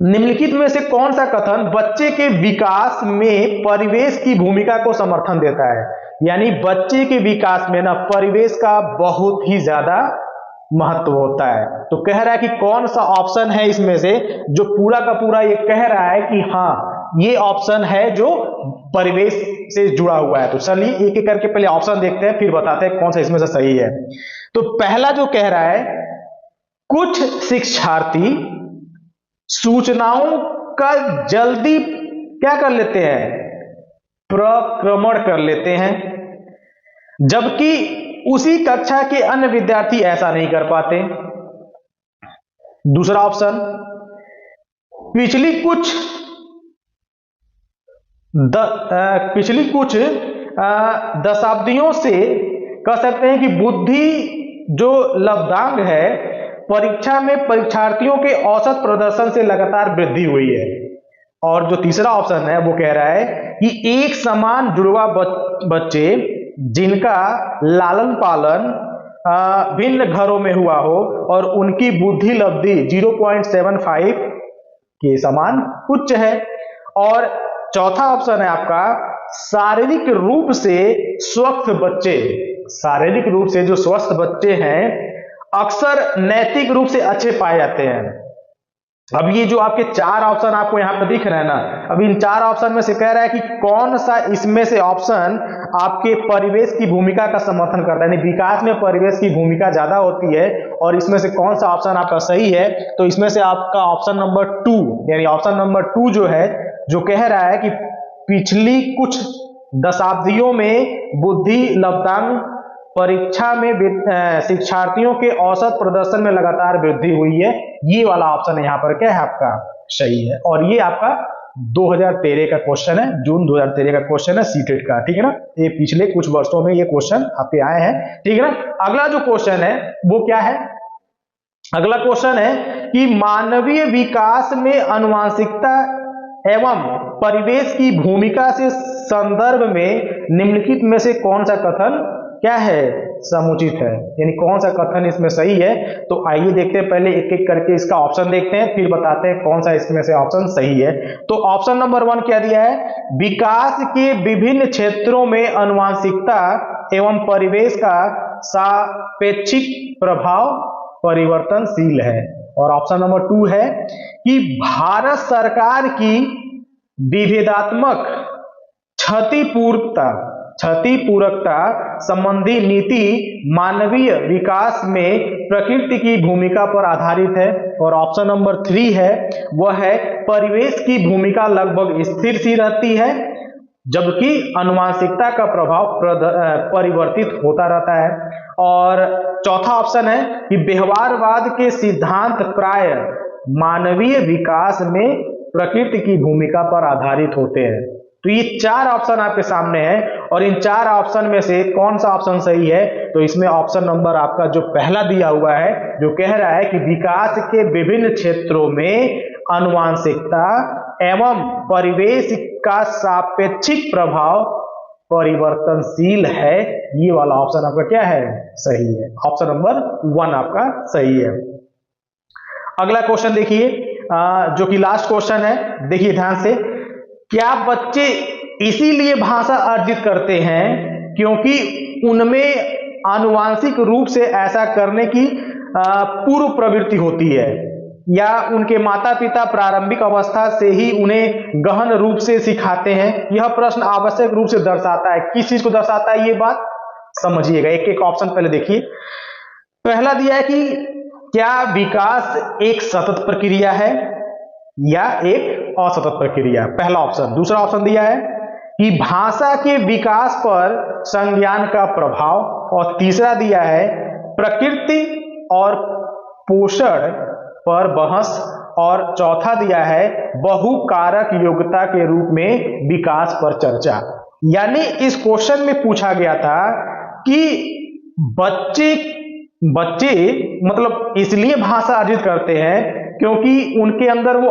निम्नलिखित में से कौन सा कथन बच्चे के विकास में परिवेश की भूमिका को समर्थन देता है? यानी बच्चे के विकास में ना परिवेश का बहुत ही ज्यादा महत्व होता है। तो कह रहा है कि कौन सा ऑप्शन है इसमें से जो पूरा का पूरा ये कह रहा है कि हाँ ये ऑप्शन है जो परिवेश से जुड़ा हुआ है। तो चलिए एक एक करके पहले ऑप्शन देखते हैं, फिर बताते हैं कौन सा इसमें से सही है। तो पहला जो कह रहा है, कुछ शिक्षार्थी सूचनाओं का जल्दी क्या कर लेते हैं? प्रक्रमण कर लेते हैं, जबकि उसी कक्षा के अन्य विद्यार्थी ऐसा नहीं कर पाते। दूसरा ऑप्शन, पिछली कुछ दशाब्दियों से कह सकते हैं कि बुद्धि जो लब्धांक है परीक्षा में परीक्षार्थियों के औसत प्रदर्शन से लगातार वृद्धि हुई है। और जो तीसरा ऑप्शन है वो कह रहा है कि एक समान जुड़वा बच्चे जिनका लालन पालन भिन्न घरों में हुआ हो और उनकी बुद्धि लब्धि 0.75 के समान उच्च है। और चौथा ऑप्शन है आपका, शारीरिक रूप से स्वस्थ बच्चे, शारीरिक रूप से जो स्वस्थ बच्चे हैं अक्सर नैतिक रूप से अच्छे पाए जाते हैं। अब ये जो आपके 4 ऑप्शन आपको यहाँ पे दिख रहे हैं ना, अब इन 4 ऑप्शन में से कह रहा है कि कौन सा इसमें से ऑप्शन आपके परिवेश की भूमिका का समर्थन करता है, यानी विकास में परिवेश की भूमिका ज्यादा होती है, और इसमें से कौन सा ऑप्शन आपका सही है? तो इसमें से आपका ऑप्शन नंबर 2, यानी ऑप्शन नंबर 2 जो है, जो कह रहा है कि पिछली कुछ दशाब्दियों में बुद्धि लब्धांक परीक्षा में शिक्षार्थियों के औसत प्रदर्शन में लगातार वृद्धि हुई है, ये वाला ऑप्शन यहाँ पर क्या है आपका सही है। और ये आपका 2013 का क्वेश्चन है, जून 2013 का क्वेश्चन है सीटेट का, ठीक है ना। ये पिछले कुछ वर्षों में ये क्वेश्चन आपके आए हैं, ठीक है ना। अगला जो क्वेश्चन है वो क्या है? अगला क्वेश्चन है कि मानवीय विकास में आनुवंशिकता एवं परिवेश की भूमिका से संदर्भ में निम्नलिखित में से कौन सा कथन क्या है, समुचित है, यानी कौन सा कथन इसमें सही है। तो आइए देखते हैं, पहले एक एक करके इसका ऑप्शन देखते हैं, फिर बताते हैं कौन सा इसमें से ऑप्शन सही है। तो ऑप्शन नंबर 1 क्या दिया है, विकास के विभिन्न क्षेत्रों में आनुवंशिकता एवं परिवेश का सापेक्षिक प्रभाव परिवर्तनशील है। और ऑप्शन नंबर 2 है कि भारत सरकार की विभेदात्मक क्षतिपूरकता संबंधी नीति मानवीय विकास में प्रकृति की भूमिका पर आधारित है। और ऑप्शन नंबर 3 है, वह है परिवेश की भूमिका लगभग स्थिर सी रहती है, जबकि आनुवंशिकता का प्रभाव परिवर्तित होता रहता है। और चौथा ऑप्शन है कि व्यवहारवाद के सिद्धांत प्राय मानवीय विकास में प्रकृति की भूमिका पर आधारित होते हैं। तो ये 4 ऑप्शन आपके सामने हैं, और इन 4 ऑप्शन में से कौन सा ऑप्शन सही है। तो इसमें ऑप्शन नंबर आपका जो पहला दिया हुआ है, जो कह रहा है कि विकास के विभिन्न क्षेत्रों में आनुवंशिकता एवं परिवेश का सापेक्षिक प्रभाव परिवर्तनशील है, ये वाला ऑप्शन आपका क्या है, सही है। ऑप्शन नंबर 1 आपका सही है। अगला क्वेश्चन देखिए, जो कि लास्ट क्वेश्चन है, देखिए ध्यान से। क्या बच्चे इसीलिए भाषा अर्जित करते हैं क्योंकि उनमें आनुवांशिक रूप से ऐसा करने की पूर्व प्रवृत्ति होती है, या उनके माता पिता प्रारंभिक अवस्था से ही उन्हें गहन रूप से सिखाते हैं। यह प्रश्न आवश्यक रूप से दर्शाता है, किस चीज को दर्शाता है, ये बात समझिएगा। एक एक ऑप्शन पहले देखिए। पहला दिया है कि क्या विकास एक सतत प्रक्रिया है या एक असतत प्रक्रिया, पहला ऑप्शन। दूसरा ऑप्शन दिया है कि भाषा के विकास पर संज्ञान का प्रभाव, और तीसरा दिया है प्रकृति और पोषण पर बहस, और चौथा दिया है बहुकारक योग्यता के रूप में विकास पर चर्चा। यानी इस क्वेश्चन में पूछा गया था कि बच्चे मतलब इसलिए भाषा अर्जित करते हैं क्योंकि उनके अंदर वो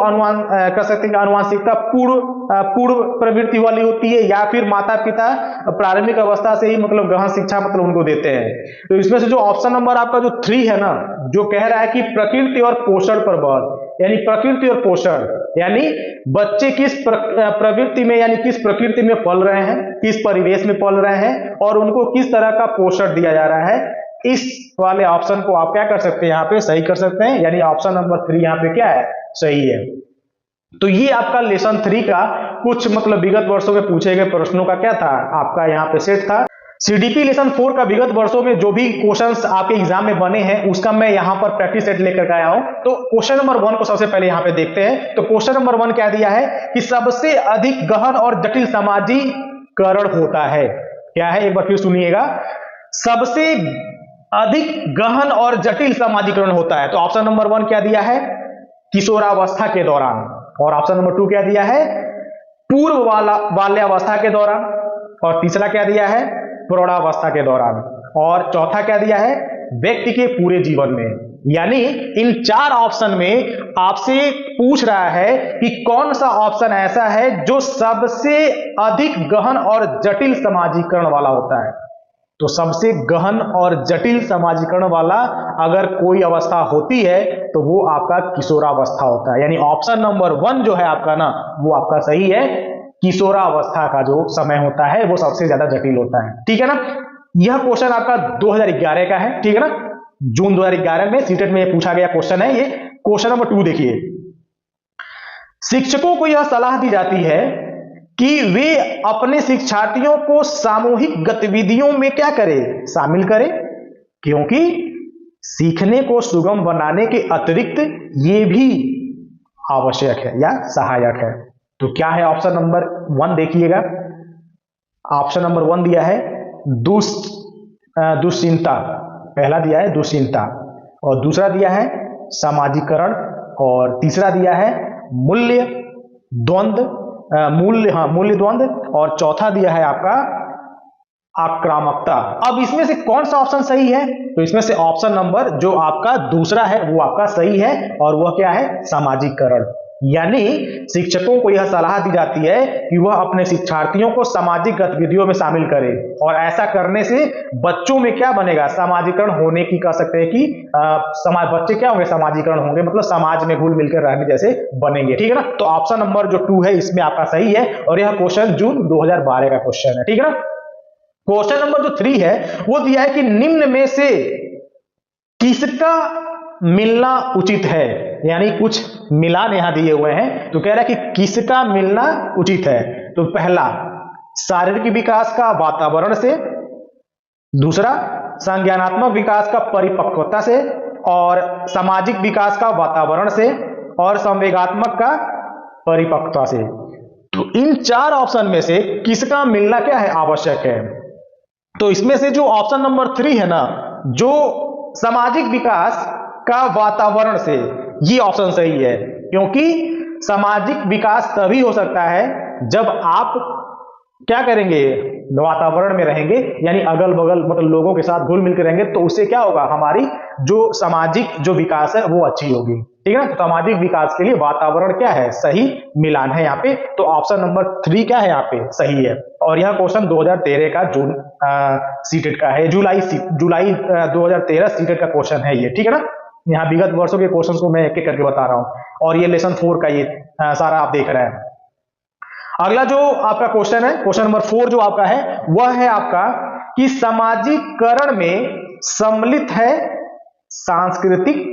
कर सकते हैं आनुवंशिकता पूर्व प्रवृत्ति वाली होती है, या फिर माता पिता प्रारंभिक अवस्था से ही मतलब गहन शिक्षा मतलब उनको देते हैं। तो इसमें से जो ऑप्शन नंबर आपका जो 3 है ना, जो कह रहा है कि प्रकृति और पोषण पर बहस, यानी प्रकृति और पोषण, यानी बच्चे किस प्रवृत्ति में यानी किस प्रकृति में पल रहे हैं, किस परिवेश में पल रहे हैं, और उनको किस तरह का पोषण दिया जा रहा है, इस वाले ऑप्शन को आप क्या कर सकते हैं, यहाँ पे सही कर सकते हैं। यानी ऑप्शन नंबर 3 यहाँ पे क्या है, सही है। तो ये आपका लेसन 3 का कुछ मतलब विगत वर्षों में पूछे गए प्रश्नों का क्या था, आपका यहाँ पे सेट था। सीडीपी लेसन 4 का विगत वर्षों में जो भी क्वेश्चंस आपके एग्जाम में बने हैं उसका मैं यहाँ पर प्रैक्टिस सेट लेकर आया हूँ। तो क्वेश्चन नंबर 1 को सबसे पहले यहाँ पे देखते हैं। तो क्वेश्चन नंबर 1 क्या दिया है कि सबसे अधिक गहन और जटिल समाजीकरण होता है। क्या है, एक बार फिर सुनिएगा, सबसे अधिक गहन और जटिल समाजीकरण होता है। तो ऑप्शन नंबर 1 क्या दिया है, किशोरावस्था के दौरान, और ऑप्शन नंबर 2 क्या दिया है, पूर्व बाल्यावस्था के दौरान, और तीसरा क्या दिया है, प्रौढ़ावस्था के दौरान, और चौथा क्या दिया है, व्यक्ति के पूरे जीवन में। यानी इन 4 ऑप्शन में आपसे पूछ रहा है कि कौन सा ऑप्शन ऐसा है जो सबसे अधिक गहन और जटिल समाजीकरण वाला होता है। तो सबसे गहन और जटिल समाजीकरण वाला अगर कोई अवस्था होती है तो वो आपका किशोरावस्था होता है। यानी ऑप्शन नंबर 1 जो है आपका ना, वो आपका सही है। किशोरावस्था का जो समय होता है वो सबसे ज्यादा जटिल होता है, ठीक है ना। यह क्वेश्चन आपका 2011 का है, ठीक है ना, जून 2011 में सीटेट में पूछा गया क्वेश्चन है ये। क्वेश्चन नंबर 2 देखिए, शिक्षकों को यह सलाह दी जाती है कि वे अपने शिक्षार्थियों को सामूहिक गतिविधियों में क्या करें, शामिल करें, क्योंकि सीखने को सुगम बनाने के अतिरिक्त ये भी आवश्यक है या सहायक है। तो क्या है ऑप्शन नंबर 1 देखिएगा। ऑप्शन नंबर 1 दिया है दुश्चिंता, पहला दिया है दुश्चिंता, और दूसरा दिया है सामाजिकरण, और तीसरा दिया है मूल्य द्वंद्व, और चौथा दिया है आपका आक्रामकता। अब इसमें से कौन सा ऑप्शन सही है? तो इसमें से ऑप्शन नंबर जो आपका दूसरा है वो आपका सही है, और वह क्या है? सामाजिकरण। यानी शिक्षकों को यह सलाह दी जाती है कि वह अपने शिक्षार्थियों को सामाजिक गतिविधियों में शामिल करें, और ऐसा करने से बच्चों में क्या बनेगा? सामाजिकरण होने की, कह सकते हैं कि समाज, बच्चे क्या होंगे? सामाजिकरण होंगे, मतलब समाज में घुल मिलकर रहने जैसे बनेंगे। ठीक है ना? तो ऑप्शन नंबर जो 2 है इसमें आपका सही है, और यह क्वेश्चन जून 2012 का क्वेश्चन है। ठीक है ना? क्वेश्चन नंबर जो 3 है वो दिया है कि निम्न में से किसका मिलना उचित है? यानी कुछ मिलान यहां दिए हुए हैं, तो कह रहा है कि किसका मिलना उचित है। तो पहला, शारीरिक विकास का वातावरण से, दूसरा संज्ञानात्मक विकास का परिपक्वता से, और सामाजिक विकास का वातावरण से, और संवेगात्मक का परिपक्वता से। तो इन 4 ऑप्शन में से किसका मिलना क्या है? आवश्यक है। तो इसमें से जो ऑप्शन नंबर 3 है ना, जो सामाजिक विकास का वातावरण से, ये ऑप्शन सही है, क्योंकि सामाजिक विकास तभी हो सकता है जब आप क्या करेंगे? वातावरण में रहेंगे, यानी अगल बगल मतलब लोगों के साथ घुल मिल के रहेंगे, तो उससे क्या होगा? हमारी जो सामाजिक जो विकास है वो अच्छी होगी। ठीक है ना? तो सामाजिक विकास के लिए वातावरण क्या है? सही मिलान है यहाँ पे। तो ऑप्शन नंबर 3 क्या है? यहाँ पे सही है। और यह क्वेश्चन 2013 का जून सीटेट का है, जुलाई 2013 सीटेट का क्वेश्चन है ये। ठीक है ना? यहाँ विगत वर्षों के क्वेश्चन को मैं एक एक करके बता रहा हूं, और ये लेसन 4 का ये सारा आप देख रहे हैं। अगला जो आपका क्वेश्चन है, क्वेश्चन नंबर 4 जो आपका है वह है आपका कि सामाजिकरण में सम्मिलित है सांस्कृतिक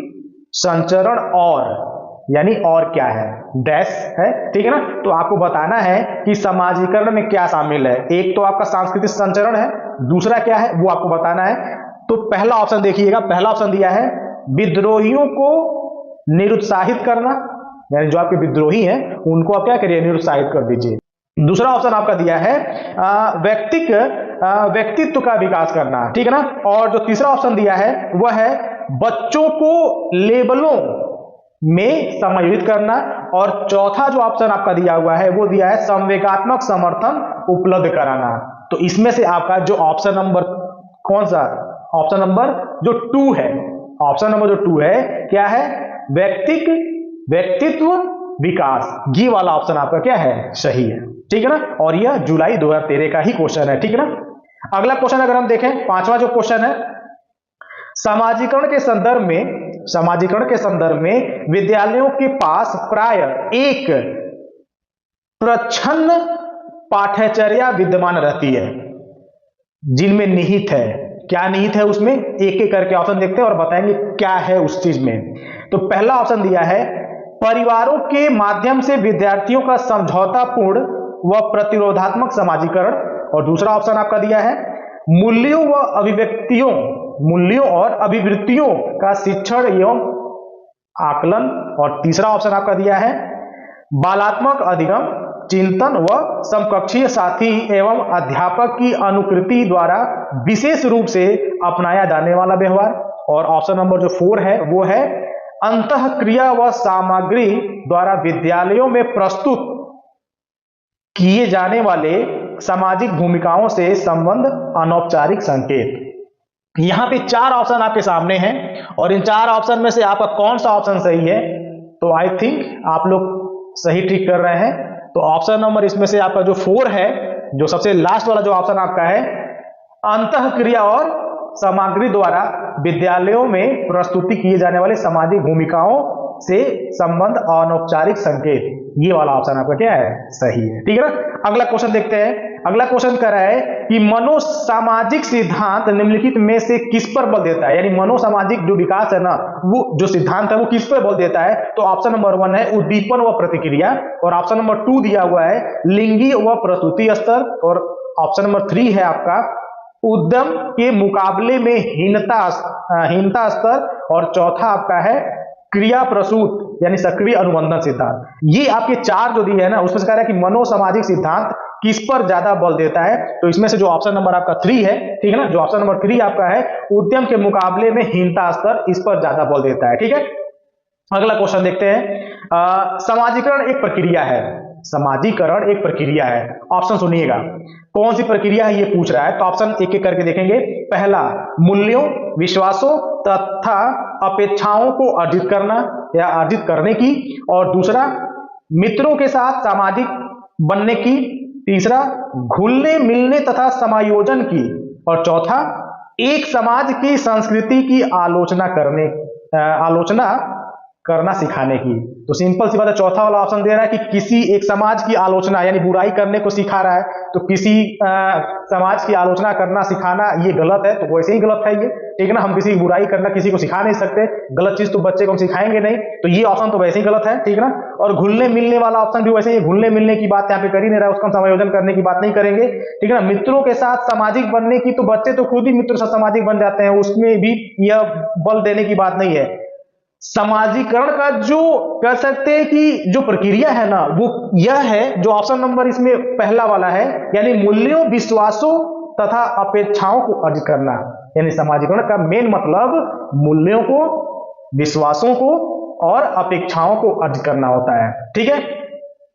संचरण, और यानी और क्या है? डैश है। ठीक है ना? तो आपको बताना है कि सामाजिकरण में क्या शामिल है। एक तो आपका सांस्कृतिक संचरण है, दूसरा क्या है वो आपको बताना है। तो पहला ऑप्शन देखिएगा, पहला ऑप्शन दिया है विद्रोहियों को निरुत्साहित करना, यानी जो आपके विद्रोही हैं उनको आप क्या करिए? निरुत्साहित कर दीजिए। दूसरा ऑप्शन आपका दिया है व्यक्तित्व का विकास करना। ठीक है ना? और जो तीसरा ऑप्शन दिया है वह है बच्चों को लेबलों में समायोजित करना, और चौथा जो ऑप्शन आपका दिया हुआ है वो दिया है संवेगात्मक समर्थन उपलब्ध कराना। तो इसमें से आपका जो ऑप्शन नंबर कौन सा? ऑप्शन नंबर जो 2 है, ऑप्शन नंबर जो 2 है क्या है? व्यक्तित्व विकास, ये वाला ऑप्शन आपका क्या है? सही है। ठीक है ना? और यह जुलाई 2013 का ही क्वेश्चन है। ठीक है ना? अगला क्वेश्चन अगर हम देखें, 5वां जो क्वेश्चन है, सामाजिकरण के संदर्भ में विद्यालयों के पास प्राय एक प्रच्छन्न पाठ्यचर्या विद्यमान रहती है, जिनमें निहित है। क्या निहित है उसमें? एक एक करके ऑप्शन देखते हैं और बताएंगे क्या है उस चीज में। तो पहला ऑप्शन दिया है परिवारों के माध्यम से विद्यार्थियों का समझौतापूर्ण व प्रतिरोधात्मक समाजीकरण, और दूसरा ऑप्शन आपका दिया है मूल्यों और अभिवृत्तियों का शिक्षण एवं आकलन, और तीसरा ऑप्शन आपका दिया है बालात्मक अधिगम, चिंतन व समकक्षीय साथी एवं अध्यापक की अनुकृति द्वारा विशेष रूप से अपनाया जाने वाला व्यवहार, और ऑप्शन नंबर जो 4 है वो है अंतःक्रिया व सामग्री द्वारा विद्यालयों में प्रस्तुत किए जाने वाले सामाजिक भूमिकाओं से संबंध अनौपचारिक संकेत। यहां पे 4 ऑप्शन आपके सामने हैं, और इन 4 ऑप्शन में से आपका कौन सा ऑप्शन सही है? तो आई थिंक आप लोग सही ठीक कर रहे हैं। तो ऑप्शन नंबर इसमें से आपका जो 4 है, जो सबसे लास्ट वाला जो ऑप्शन आपका है, अंतःक्रिया और सामग्री द्वारा विद्यालयों में प्रस्तुति किए जाने वाले सामाजिक भूमिकाओं से संबंध अनौपचारिक संकेत, ये वाला ऑप्शन आपका क्या है? सही है। ठीक है ना? अगला क्वेश्चन देखते हैं। अगला क्वेश्चन कह रहा है कि मनोसामाजिक सिद्धांत निम्नलिखित में से किस पर बल देता है? यानी मनोसामाजिक जो विकास है ना, वो जो सिद्धांत है वो किस पर बल देता है? तो ऑप्शन नंबर 1 है उद्दीपन व प्रतिक्रिया, और ऑप्शन नंबर 2 दिया हुआ है लिंगी व प्रस्तुति स्तर, और ऑप्शन नंबर 3 है आपका उद्यम के मुकाबले में हीनता स्तर, और चौथा आपका है क्रिया प्रसूत यानी सक्रिय अनुबंधन सिद्धांत। ये आपके 4 जो दिए है ना, उसमें से कह रहा है कि मनोसामाजिक सिद्धांत किस पर ज्यादा बल देता है? तो इसमें से जो ऑप्शन नंबर आपका 3 है, ठीक है ना, जो ऑप्शन नंबर 3 आपका है उद्यम के मुकाबले में हीनता स्तर, इस पर ज्यादा बल देता है। ठीक है? अगला क्वेश्चन देखते हैं। समाजीकरण एक प्रक्रिया है, समाजीकरण एक प्रक्रिया है। ऑप्शन सुनिएगा, कौन सी प्रक्रिया है ये पूछ रहा है, तो ऑप्शन एक एक करके देखेंगे। पहला, मूल्यों, विश्वासों तथा अपेक्षाओं को अर्जित करना या अर्जित करने की, और दूसरा, मित्रों के साथ सामाजिक बनने की, तीसरा, घुलने मिलने तथा समायोजन की, और चौथा, एक समाज की संस्कृति की आलोचना करना सिखाने की। तो सिंपल सी बात है, चौथा वाला ऑप्शन दे रहा है कि किसी एक समाज की आलोचना यानी बुराई करने को सिखा रहा है, तो किसी समाज की आलोचना करना सिखाना ये गलत है, तो वैसे ही गलत है ये, ठीक है ना। हम किसी की बुराई करना किसी को सिखा नहीं सकते, गलत चीज तो बच्चे को हम सिखाएंगे नहीं, तो ये ऑप्शन तो वैसे ही गलत है, ठीक है ना। और घुलने मिलने वाला ऑप्शन भी वैसे ही, घुलने मिलने की बात यहाँ पे कर ही नहीं रहा है, उसका हम समायोजन करने की बात नहीं करेंगे, ठीक है ना। मित्रों के साथ सामाजिक बनने की, तो बच्चे तो खुद ही मित्रों से सामाजिक बन जाते हैं, उसमें भी यह बल देने की बात नहीं है। समाजीकरण का जो कह सकते हैं कि जो प्रक्रिया है ना, वो यह है जो ऑप्शन नंबर इसमें पहला वाला है, यानी मूल्यों, विश्वासों तथा अपेक्षाओं को अर्जित करना। यानी समाजीकरण का मेन मतलब मूल्यों को, विश्वासों को और अपेक्षाओं को अर्जित करना होता है, ठीक है।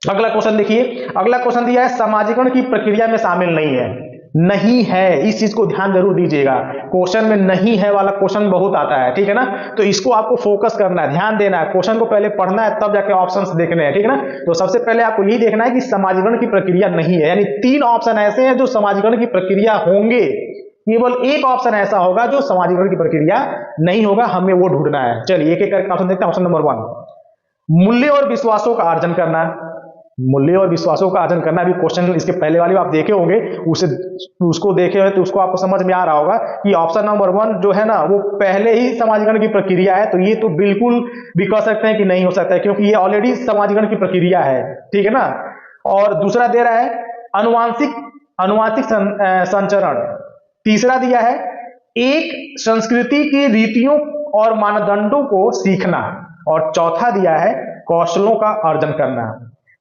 अगला क्वेश्चन देखिए, अगला क्वेश्चन दिया है समाजीकरण की प्रक्रिया में शामिल नहीं है। नहीं है, इस चीज को ध्यान जरूर दीजिएगा, क्वेश्चन में नहीं है वाला क्वेश्चन बहुत आता है, ठीक है ना। तो इसको आपको फोकस करना है, ध्यान देना है, क्वेश्चन को पहले पढ़ना है, तब जाके ऑप्शंस देखने हैं, ठीक है ना। तो सबसे पहले आपको यही देखना है कि समाजीकरण की प्रक्रिया नहीं है, यानी 3 ऑप्शन ऐसे हैं जो समाजीकरण की प्रक्रिया होंगे, केवल एक ऑप्शन ऐसा होगा जो समाजीकरण की प्रक्रिया नहीं होगा, हमें वो ढूंढना है। चलिए एक एक करके ऑप्शन देखते हैं। ऑप्शन नंबर 1, मूल्य और विश्वासों का अर्जन करना। मूल्य और विश्वासों का अर्जन करना भी क्वेश्चन इसके पहले वाले आप देखे होंगे, उसको देखे हो तो उसको आपको समझ में आ रहा होगा कि ऑप्शन नंबर 1 जो है ना, वो पहले ही समाजीकरण की प्रक्रिया है, तो ये तो बिल्कुल भी कह सकते हैं कि नहीं हो सकता है, क्योंकि ये ऑलरेडी समाजीकरण की प्रक्रिया है, ठीक है ना। और दूसरा दे रहा है अनुवांशिक संचरण। तीसरा दिया है एक संस्कृति की रीतियों और मानदंडों को सीखना, और चौथा दिया है कौशलों का अर्जन करना।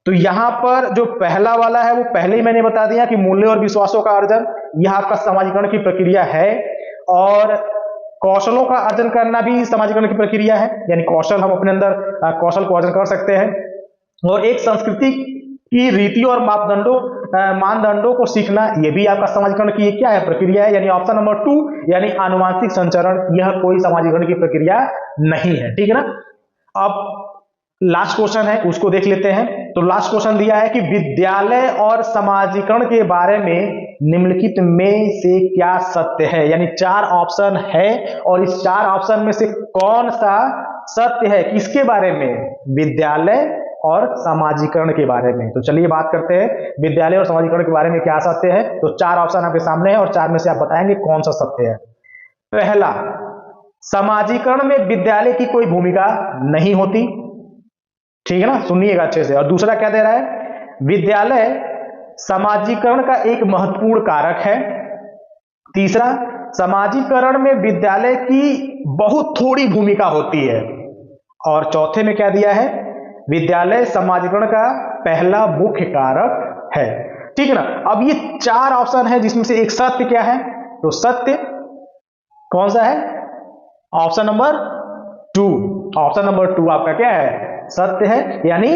तो यहां पर जो पहला वाला है वो पहले ही मैंने बता दिया कि मूल्य और विश्वासों का अर्जन यह आपका समाजीकरण की प्रक्रिया है, और कौशलों का अर्जन करना भी समाजीकरण की प्रक्रिया है, यानी कौशल हम अपने अंदर कौशल को अर्जन कर सकते हैं। और एक संस्कृति की रीतियों और मानदंडों को सीखना, यह भी आपका समाजीकरण की क्या है, प्रक्रिया है, यानी ऑप्शन नंबर 2 यानी आनुवंशिक संचरण, यह कोई समाजीकरण की प्रक्रिया नहीं है, ठीक है ना। अब लास्ट क्वेश्चन है, उसको देख लेते हैं। तो लास्ट क्वेश्चन दिया है कि विद्यालय और समाजीकरण के बारे में निम्नलिखित में से क्या सत्य है, यानी 4 ऑप्शन है, और इस 4 ऑप्शन में से कौन सा सत्य है, किसके बारे में, विद्यालय और समाजीकरण के बारे में। तो चलिए बात करते हैं विद्यालय और समाजीकरण के बारे में क्या सत्य है। तो 4 ऑप्शन आपके सामने है, और 4 में से आप बताएंगे कौन सा सत्य है। पहला, समाजीकरण में विद्यालय की कोई भूमिका नहीं होती, ठीक है ना, सुनिएगा अच्छे से। और दूसरा क्या दे रहा है, विद्यालय समाजीकरण का एक महत्वपूर्ण कारक है। तीसरा, समाजीकरण में विद्यालय की बहुत थोड़ी भूमिका होती है। और चौथे में क्या दिया है, विद्यालय समाजीकरण का पहला मुख्य कारक है, ठीक है ना। अब ये 4 ऑप्शन है जिसमें से एक सत्य क्या है, तो सत्य कौन सा है, ऑप्शन नंबर 2। ऑप्शन नंबर 2 आपका क्या है, सत्य है, यानी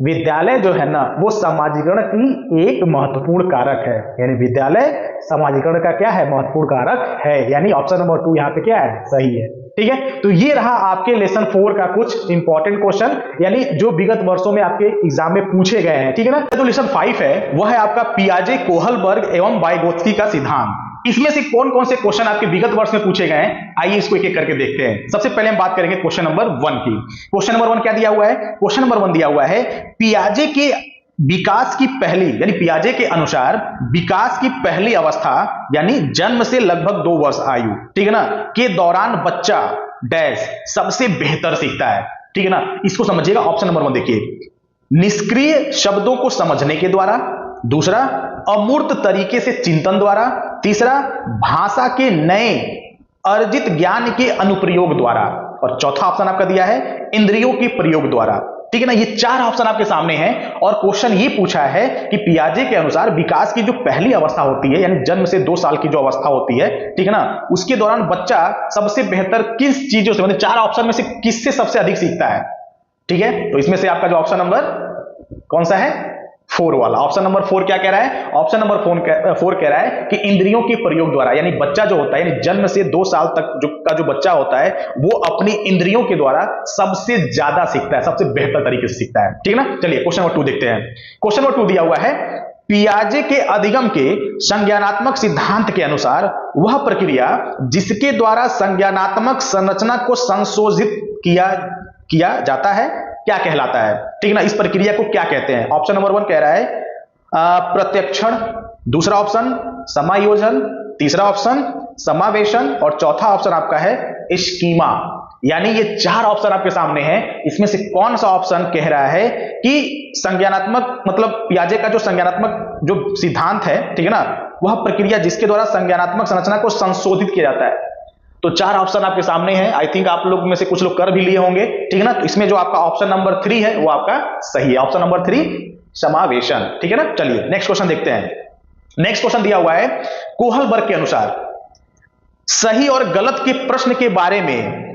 विद्यालय जो है ना वो समाजीकरण की एक महत्वपूर्ण कारक है, यानी विद्यालय समाजीकरण का क्या है, महत्वपूर्ण कारक है, यानी ऑप्शन नंबर 2 यहां पे क्या है, सही है, ठीक है। तो ये रहा आपके लेसन 4 का कुछ इंपॉर्टेंट क्वेश्चन, यानी जो विगत वर्षों में आपके एग्जाम में पूछे गए हैं, ठीक है ना। जो लेसन 5 है वह है आपका पियाजे, कोहलबर्ग एवं वाइगोत्स्की का सिद्धांत। इसमें से कौन कौन से क्वेश्चन आपके विगत वर्ष में पूछे गए हैं, आइए इसको एक एक करके देखते हैं। सबसे पहले हम बात करेंगे क्वेश्चन नंबर 1 की। क्वेश्चन नंबर 1 क्या दिया हुआ है, क्वेश्चन नंबर 1 दिया हुआ है पियाजे के विकास की पहली, यानी पियाजे के अनुसार विकास की पहली अवस्था यानी जन्म से लगभग 2 वर्ष आयु, ठीक है ना, के दौरान बच्चा डैश सबसे बेहतर सीखता है, ठीक है ना। इसको समझिएगा। ऑप्शन नंबर 1 देखिए, निष्क्रिय शब्दों को समझने के द्वारा, दूसरा अमूर्त तरीके से चिंतन द्वारा, तीसरा भाषा के नए अर्जित ज्ञान के अनुप्रयोग द्वारा, और चौथा ऑप्शन आपका दिया है इंद्रियों के प्रयोग द्वारा, ठीक है ना। ये 4 ऑप्शन आपके सामने हैं, और क्वेश्चन ये पूछा है कि पियाजे के अनुसार विकास की जो पहली अवस्था होती है यानी जन्म से 2 साल की जो अवस्था होती है, ठीक है ना, उसके दौरान बच्चा सबसे बेहतर किस चीजों से, मतलब 4 ऑप्शन में से किससे सबसे अधिक सीखता है, ठीक है। तो इसमें से आपका जो ऑप्शन नंबर कौन सा है, 4 वाला। ऑप्शन नंबर 4 क्या कह रहा है? ऑप्शन नंबर 4 कह रहा है कि इंद्रियों के प्रयोग द्वारा, यानी बच्चा जो होता है, यानी जन्म से 2 साल तक जो बच्चा होता है वो अपनी इंद्रियों के द्वारा सबसे ज्यादा सीखता है, सबसे बेहतर तरीके से सीखता है। ठीक है ना? चलिए क्वेश्चन नंबर 2 देखते हैं। क्वेश्चन नंबर 2 दिया हुआ है, पियाजे के अधिगम के संज्ञानात्मक सिद्धांत के अनुसार वह प्रक्रिया जिसके द्वारा संज्ञानात्मक संरचना को संशोधित किया जाता है क्या कहलाता है? ठीक ना? इस प्रक्रिया को क्या कहते हैं? ऑप्शन नंबर 1 कह रहा है प्रत्यक्षण, दूसरा ऑप्शन समायोजन, तीसरा ऑप्शन समावेशन और चौथा ऑप्शन आपका है स्कीमा। यानी ये 4 ऑप्शन आपके सामने हैं, इसमें से कौन सा ऑप्शन कह रहा है कि संज्ञानात्मक, मतलब पियाजे का जो संज्ञानात्मक जो सिद्धांत है, ठीक है ना, वह प्रक्रिया जिसके द्वारा संज्ञानात्मक संरचना को संशोधित किया जाता है। तो 4 ऑप्शन आपके सामने हैं। आई थिंक आप लोग में से कुछ लोग कर भी लिए होंगे। ठीक है ना? तो इसमें जो आपका ऑप्शन नंबर 3 है वो आपका सही है। ऑप्शन नंबर 3 समावेशन। ठीक है ना? चलिए नेक्स्ट क्वेश्चन देखते हैं। नेक्स्ट क्वेश्चन दिया हुआ है, कोहलबर्ग के अनुसार सही और गलत के प्रश्न के बारे में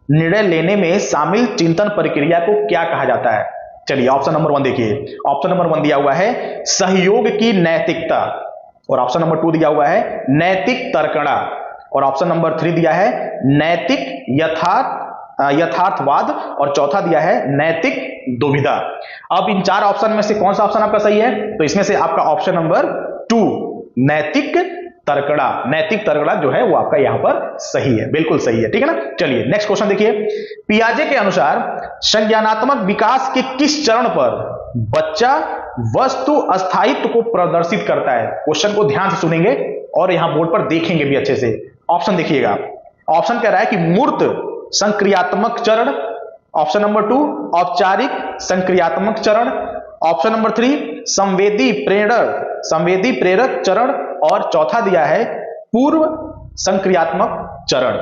निर्णय लेने में शामिल चिंतन प्रक्रिया को क्या कहा जाता है? चलिए ऑप्शन नंबर 1 देखिए। ऑप्शन नंबर 1 दिया हुआ है सहयोग की नैतिकता, और ऑप्शन नंबर 2 दिया हुआ है नैतिक तर्कणा, और ऑप्शन नंबर 3 दिया है नैतिक यथार्थवाद, और चौथा दिया है नैतिक दुविधा। अब इन 4 ऑप्शन में से कौन सा ऑप्शन आपका सही है? तो इसमें से आपका ऑप्शन नंबर 2 नैतिक तर्कणा जो है वो आपका यहां पर सही है, बिल्कुल सही है। ठीक है ना? चलिए नेक्स्ट क्वेश्चन देखिए। पियाजे के अनुसार संज्ञानात्मक विकास के किस चरण पर बच्चा वस्तु अस्थायित्व को प्रदर्शित करता है? क्वेश्चन को ध्यान से सुनेंगे और यहां बोर्ड पर देखेंगे भी अच्छे से। ऑप्शन देखिएगा। ऑप्शन कह रहा है कि मूर्त संक्रियात्मक चरण, ऑप्शन नंबर 2 औपचारिक संक्रियात्मक चरण, ऑप्शन नंबर 3 संवेदी प्रेरक चरण, और चौथा दिया है पूर्व संक्रियात्मक चरण।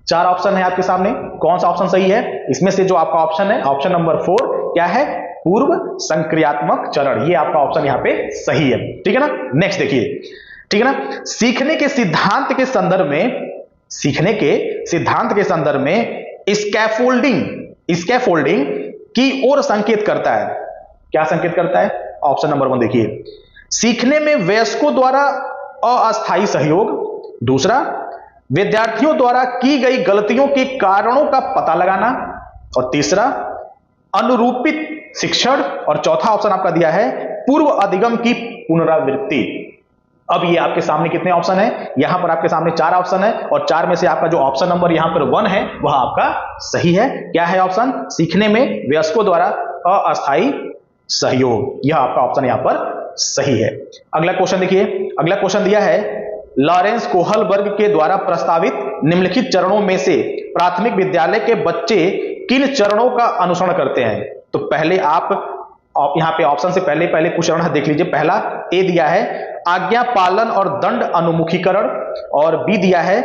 4 ऑप्शन है आपके सामने, कौन सा ऑप्शन सही है? इसमें से जो आपका ऑप्शन है ऑप्शन नंबर 4 क्या है? पूर्व संक्रियात्मक चरण। ये आपका ऑप्शन यहां पे सही है। ठीक है ना? नेक्स्ट देखिए। ठीक है ना? सीखने के सिद्धांत के संदर्भ में स्कैफोल्डिंग की ओर संकेत करता है। क्या संकेत करता है? ऑप्शन नंबर 1 देखिए। सीखने में वयस्कों द्वारा अस्थायी सहयोग, दूसरा विद्यार्थियों द्वारा की गई गलतियों के कारणों का पता लगाना, और तीसरा अनुरूपित शिक्षण, और चौथा ऑप्शन आपका दिया है पूर्व अधिगम की पुनरावृत्ति। अब ये आपके सामने कितने ऑप्शन है? यहां पर आपके सामने 4 ऑप्शन है, और 4 में से आपका जो ऑप्शन नंबर यहां पर 1 है वह आपका सही है। क्या है ऑप्शन? सीखने में वयस्कों द्वारा अस्थायी सहयोग, यह आपका ऑप्शन यहां पर सही है। अगला क्वेश्चन देखिए। अगला क्वेश्चन दिया है, लॉरेंस कोहलबर्ग के द्वारा प्रस्तावित निम्नलिखित चरणों में से प्राथमिक विद्यालय के बच्चे किन चरणों का अनुसरण करते हैं? तो पहले आप यहां पे ऑप्शन से पहले कुछ चरण देख लीजिए। पहला ए दिया है आज्ञा पालन और दंड अनुमुखीकरण, और बी दिया है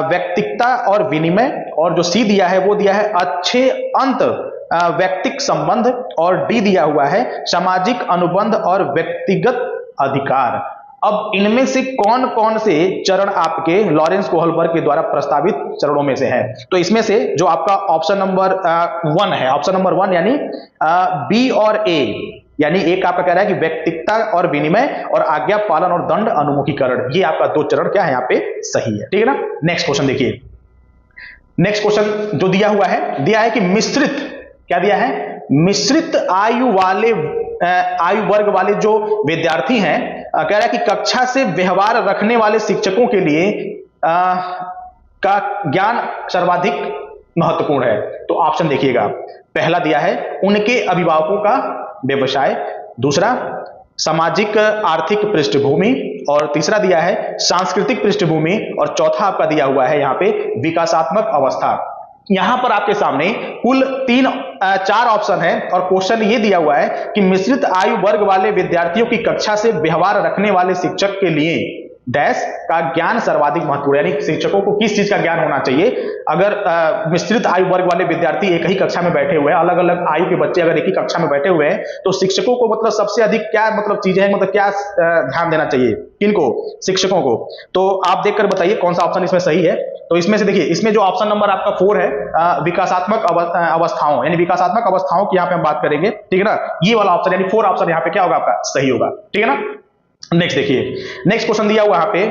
व्यक्तिकता और विनिमय, और जो सी दिया है वो दिया है अच्छे अंत व्यक्तिक संबंध, और डी दिया हुआ है सामाजिक अनुबंध और व्यक्तिगत अधिकार। अब इनमें से कौन कौन से चरण आपके लॉरेंस कोहलबर्ग के द्वारा प्रस्तावित चरणों में से हैं? तो इसमें से जो आपका ऑप्शन नंबर 1 है, ऑप्शन नंबर 1 यानी बी और ए, यानी एक आपका कह रहा है कि व्यक्तिकता और विनिमय और आज्ञा पालन और दंड अनुमुखीकरण, ये आपका 2 चरण क्या है यहाँ पे सही है। ठीक है ना? नेक्स्ट क्वेश्चन देखिए। नेक्स्ट क्वेश्चन जो दिया हुआ है, दिया है कि मिश्रित, क्या दिया है? मिश्रित आयु वर्ग वाले जो विद्यार्थी हैं, कह रहा है कि कक्षा से व्यवहार रखने वाले शिक्षकों के लिए का ज्ञान सर्वाधिक महत्वपूर्ण है। तो ऑप्शन देखिएगा। पहला दिया है उनके अभिभावकों का व्यवसाय, दूसरा सामाजिक आर्थिक पृष्ठभूमि, और तीसरा दिया है सांस्कृतिक पृष्ठभूमि, और चौथा आपका दिया हुआ है यहाँ पे विकासात्मक अवस्था। यहां पर आपके सामने कुल 4 ऑप्शन है, और क्वेश्चन ये दिया हुआ है कि मिश्रित आयु वर्ग वाले विद्यार्थियों की कक्षा से व्यवहार रखने वाले शिक्षक के लिए डैश का ज्ञान सर्वाधिक महत्वपूर्ण, यानी शिक्षकों को किस चीज का ज्ञान होना चाहिए। अगर मिश्रित आयु वर्ग वाले विद्यार्थी एक ही कक्षा में बैठे हुए हैं, अलग अलग आयु के बच्चे अगर एक ही कक्षा में बैठे हुए हैं, तो शिक्षकों को मतलब सबसे अधिक क्या मतलब चीजें हैं, मतलब क्या ध्यान देना चाहिए, किनको, शिक्षकों को। तो आप देखकर बताइए कौन सा ऑप्शन इसमें सही है। तो इसमें से देखिए, इसमें जो ऑप्शन नंबर आपका 4 है, विकासात्मक अवस्थाओं, यानी विकासात्मक अवस्थाओं की यहाँ पे हम बात करेंगे, ठीक है ना। ये वाला ऑप्शन यानी 4 ऑप्शन यहाँ पे क्या होगा आपका, सही होगा, ठीक है ना। नेक्स्ट देखिए, नेक्स्ट क्वेश्चन दिया हुआ यहाँ पे,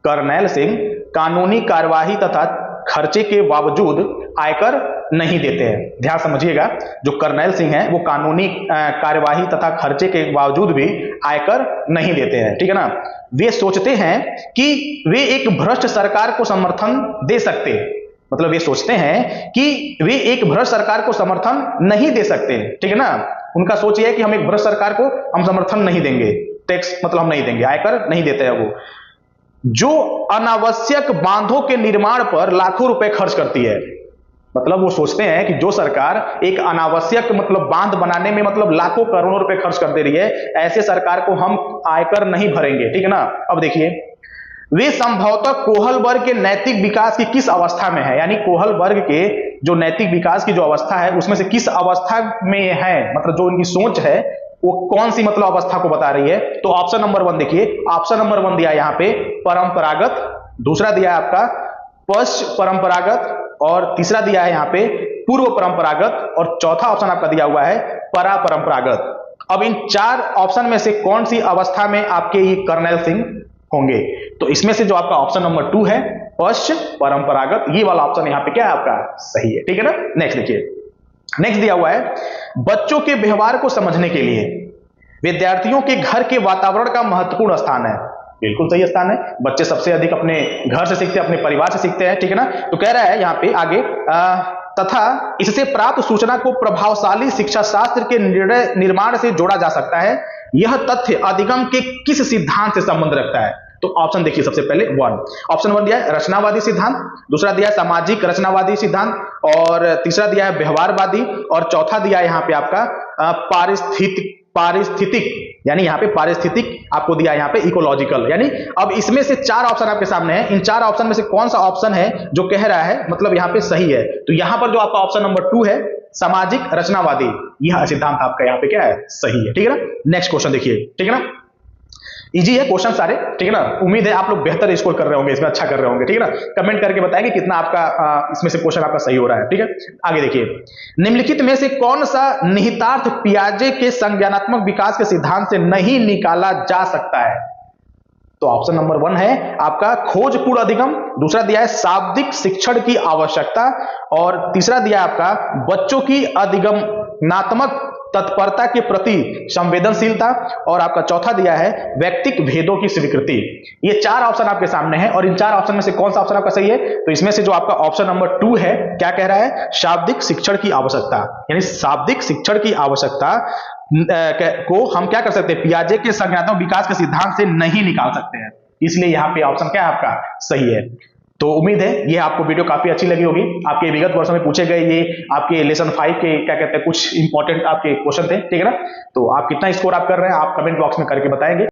कर्नैल सिंह कानूनी कार्यवाही तथा खर्चे के बावजूद आयकर नहीं देते हैं। ध्यान समझिएगा, जो कर्नैल सिंह है वो कानूनी कार्यवाही तथा खर्चे के बावजूद भी आयकर नहीं देते हैं, ठीक है ना। वे सोचते हैं कि वे एक भ्रष्ट सरकार को समर्थन दे सकते हैं, मतलब ये सोचते हैं कि वे एक भ्रष्ट सरकार को समर्थन नहीं दे सकते, ठीक है ना। उनका सोच ये है कि हम एक भ्रष्ट सरकार को हम समर्थन नहीं देंगे, टैक्स मतलब हम नहीं देंगे, आयकर नहीं देते हैं वो, जो अनावश्यक बांधों के निर्माण पर लाखों रुपए खर्च करती है। मतलब वो सोचते हैं कि जो सरकार एक अनावश्यक मतलब बांध बनाने में मतलब लाखों करोड़ों रुपए खर्च कर दे रही है, ऐसे सरकार को हम आयकर नहीं भरेंगे, ठीक है ना। अब देखिए, वे संभवतः कोहल वर्ग के नैतिक विकास की किस अवस्था में है, यानी कोहल वर्ग के जो नैतिक विकास की जो अवस्था है उसमें से किस अवस्था में है, मतलब जो उनकी सोच है वो कौन सी मतलब अवस्था को बता रही है। तो ऑप्शन नंबर 1 देखिए, ऑप्शन नंबर 1 दिया है यहाँ पे परंपरागत, दूसरा दिया है आपका पश्च परंपरागत, और तीसरा दिया है यहाँ पे पूर्व परंपरागत, और चौथा ऑप्शन आपका दिया हुआ है परा परंपरागत। अब इन 4 ऑप्शन में से कौन सी अवस्था में आपके ये कर्नैल सिंह होंगे। तो इसमें से जो आपका ऑप्शन नंबर 2 है पश्च परंपरागत, ये वाला ऑप्शन यहाँ पे क्या है आपका, सही है, ठीक है ना। नेक्स्ट देखिए, नेक्स्ट दिया हुआ है, बच्चों के व्यवहार को समझने के लिए विद्यार्थियों के घर के वातावरण का महत्वपूर्ण स्थान है। बिल्कुल सही स्थान है, बच्चे सबसे अधिक अपने घर से सीखते हैं, अपने परिवार से सीखते हैं, ठीक है ना। तो कह रहा है यहाँ पे आगे, तथा इससे प्राप्त सूचना को प्रभावशाली शिक्षा शास्त्र के निर्णय निर्माण से जोड़ा जा सकता है। यह तथ्य अधिगम के किस सिद्धांत से संबंध रखता है। तो ऑप्शन देखिए, सबसे पहले 1, ऑप्शन 1 दिया है रचनावादी सिद्धांत, दूसरा दिया है सामाजिक रचनावादी सिद्धांत, और तीसरा दिया है व्यवहारवादी, और चौथा दिया है यहाँ पे आपका पारिस्थितिक, यानी यहाँ पे पारिस्थितिक आपको दिया है यहाँ पे इकोलॉजिकल। यानी अब इसमें से 4 ऑप्शन आपके सामने है, इन 4 ऑप्शन में से कौन सा ऑप्शन है जो कह रहा है मतलब यहाँ पे सही है। तो यहाँ पर जो आपका ऑप्शन नंबर 2 है सामाजिक रचनावादी, यह सिद्धांत आपका यहाँ पे क्या है, सही है, ठीक है ना। नेक्स्ट क्वेश्चन देखिए, ठीक है ना, इजी है क्वेश्चन सारे, ठीक है ना। उम्मीद है आप लोग बेहतर स्कोर कर रहे होंगे, इसमें अच्छा कर रहे होंगे, ठीक है ना। कमेंट करके बताएंगे कितना आपका इसमें से क्वेश्चन आपका सही हो रहा है, ठीक है। आगे देखिए, निम्नलिखित में से कौन सा निहितार्थ पियाजे के संज्ञानात्मक विकास के सिद्धांत से नहीं निकाला जा सकता है। तो ऑप्शन नंबर 1 है आपका खोजपूर्ण अधिगम, दूसरा दिया है शाब्दिक शिक्षण की आवश्यकता, और तीसरा दिया है आपका बच्चों की अधिगमनात्मक तत्परता के प्रति संवेदनशीलता, और आपका चौथा दिया है व्यक्तिक भेदों की स्वीकृति। ये 4 ऑप्शन आपके सामने हैं, और इन 4 ऑप्शन में से कौन सा ऑप्शन आपका सही है। तो इसमें से जो आपका ऑप्शन नंबर 2 है क्या कह रहा है, शाब्दिक शिक्षण की आवश्यकता, यानी शाब्दिक शिक्षण की आवश्यकता को हम क्या कर सकते हैं, पियाजे के संज्ञानात्मक विकास के सिद्धांत से नहीं निकाल सकते हैं, इसलिए यहाँ पे ऑप्शन क्या है आपका, सही है। तो उम्मीद है ये आपको वीडियो काफी अच्छी लगी होगी। आपके विगत वर्षों में पूछे गए ये आपके लेसन 5 के क्या कहते हैं कुछ इंपॉर्टेंट आपके क्वेश्चन थे, ठीक है ना। तो आप कितना स्कोर आप कर रहे हैं आप कमेंट बॉक्स में करके बताएंगे।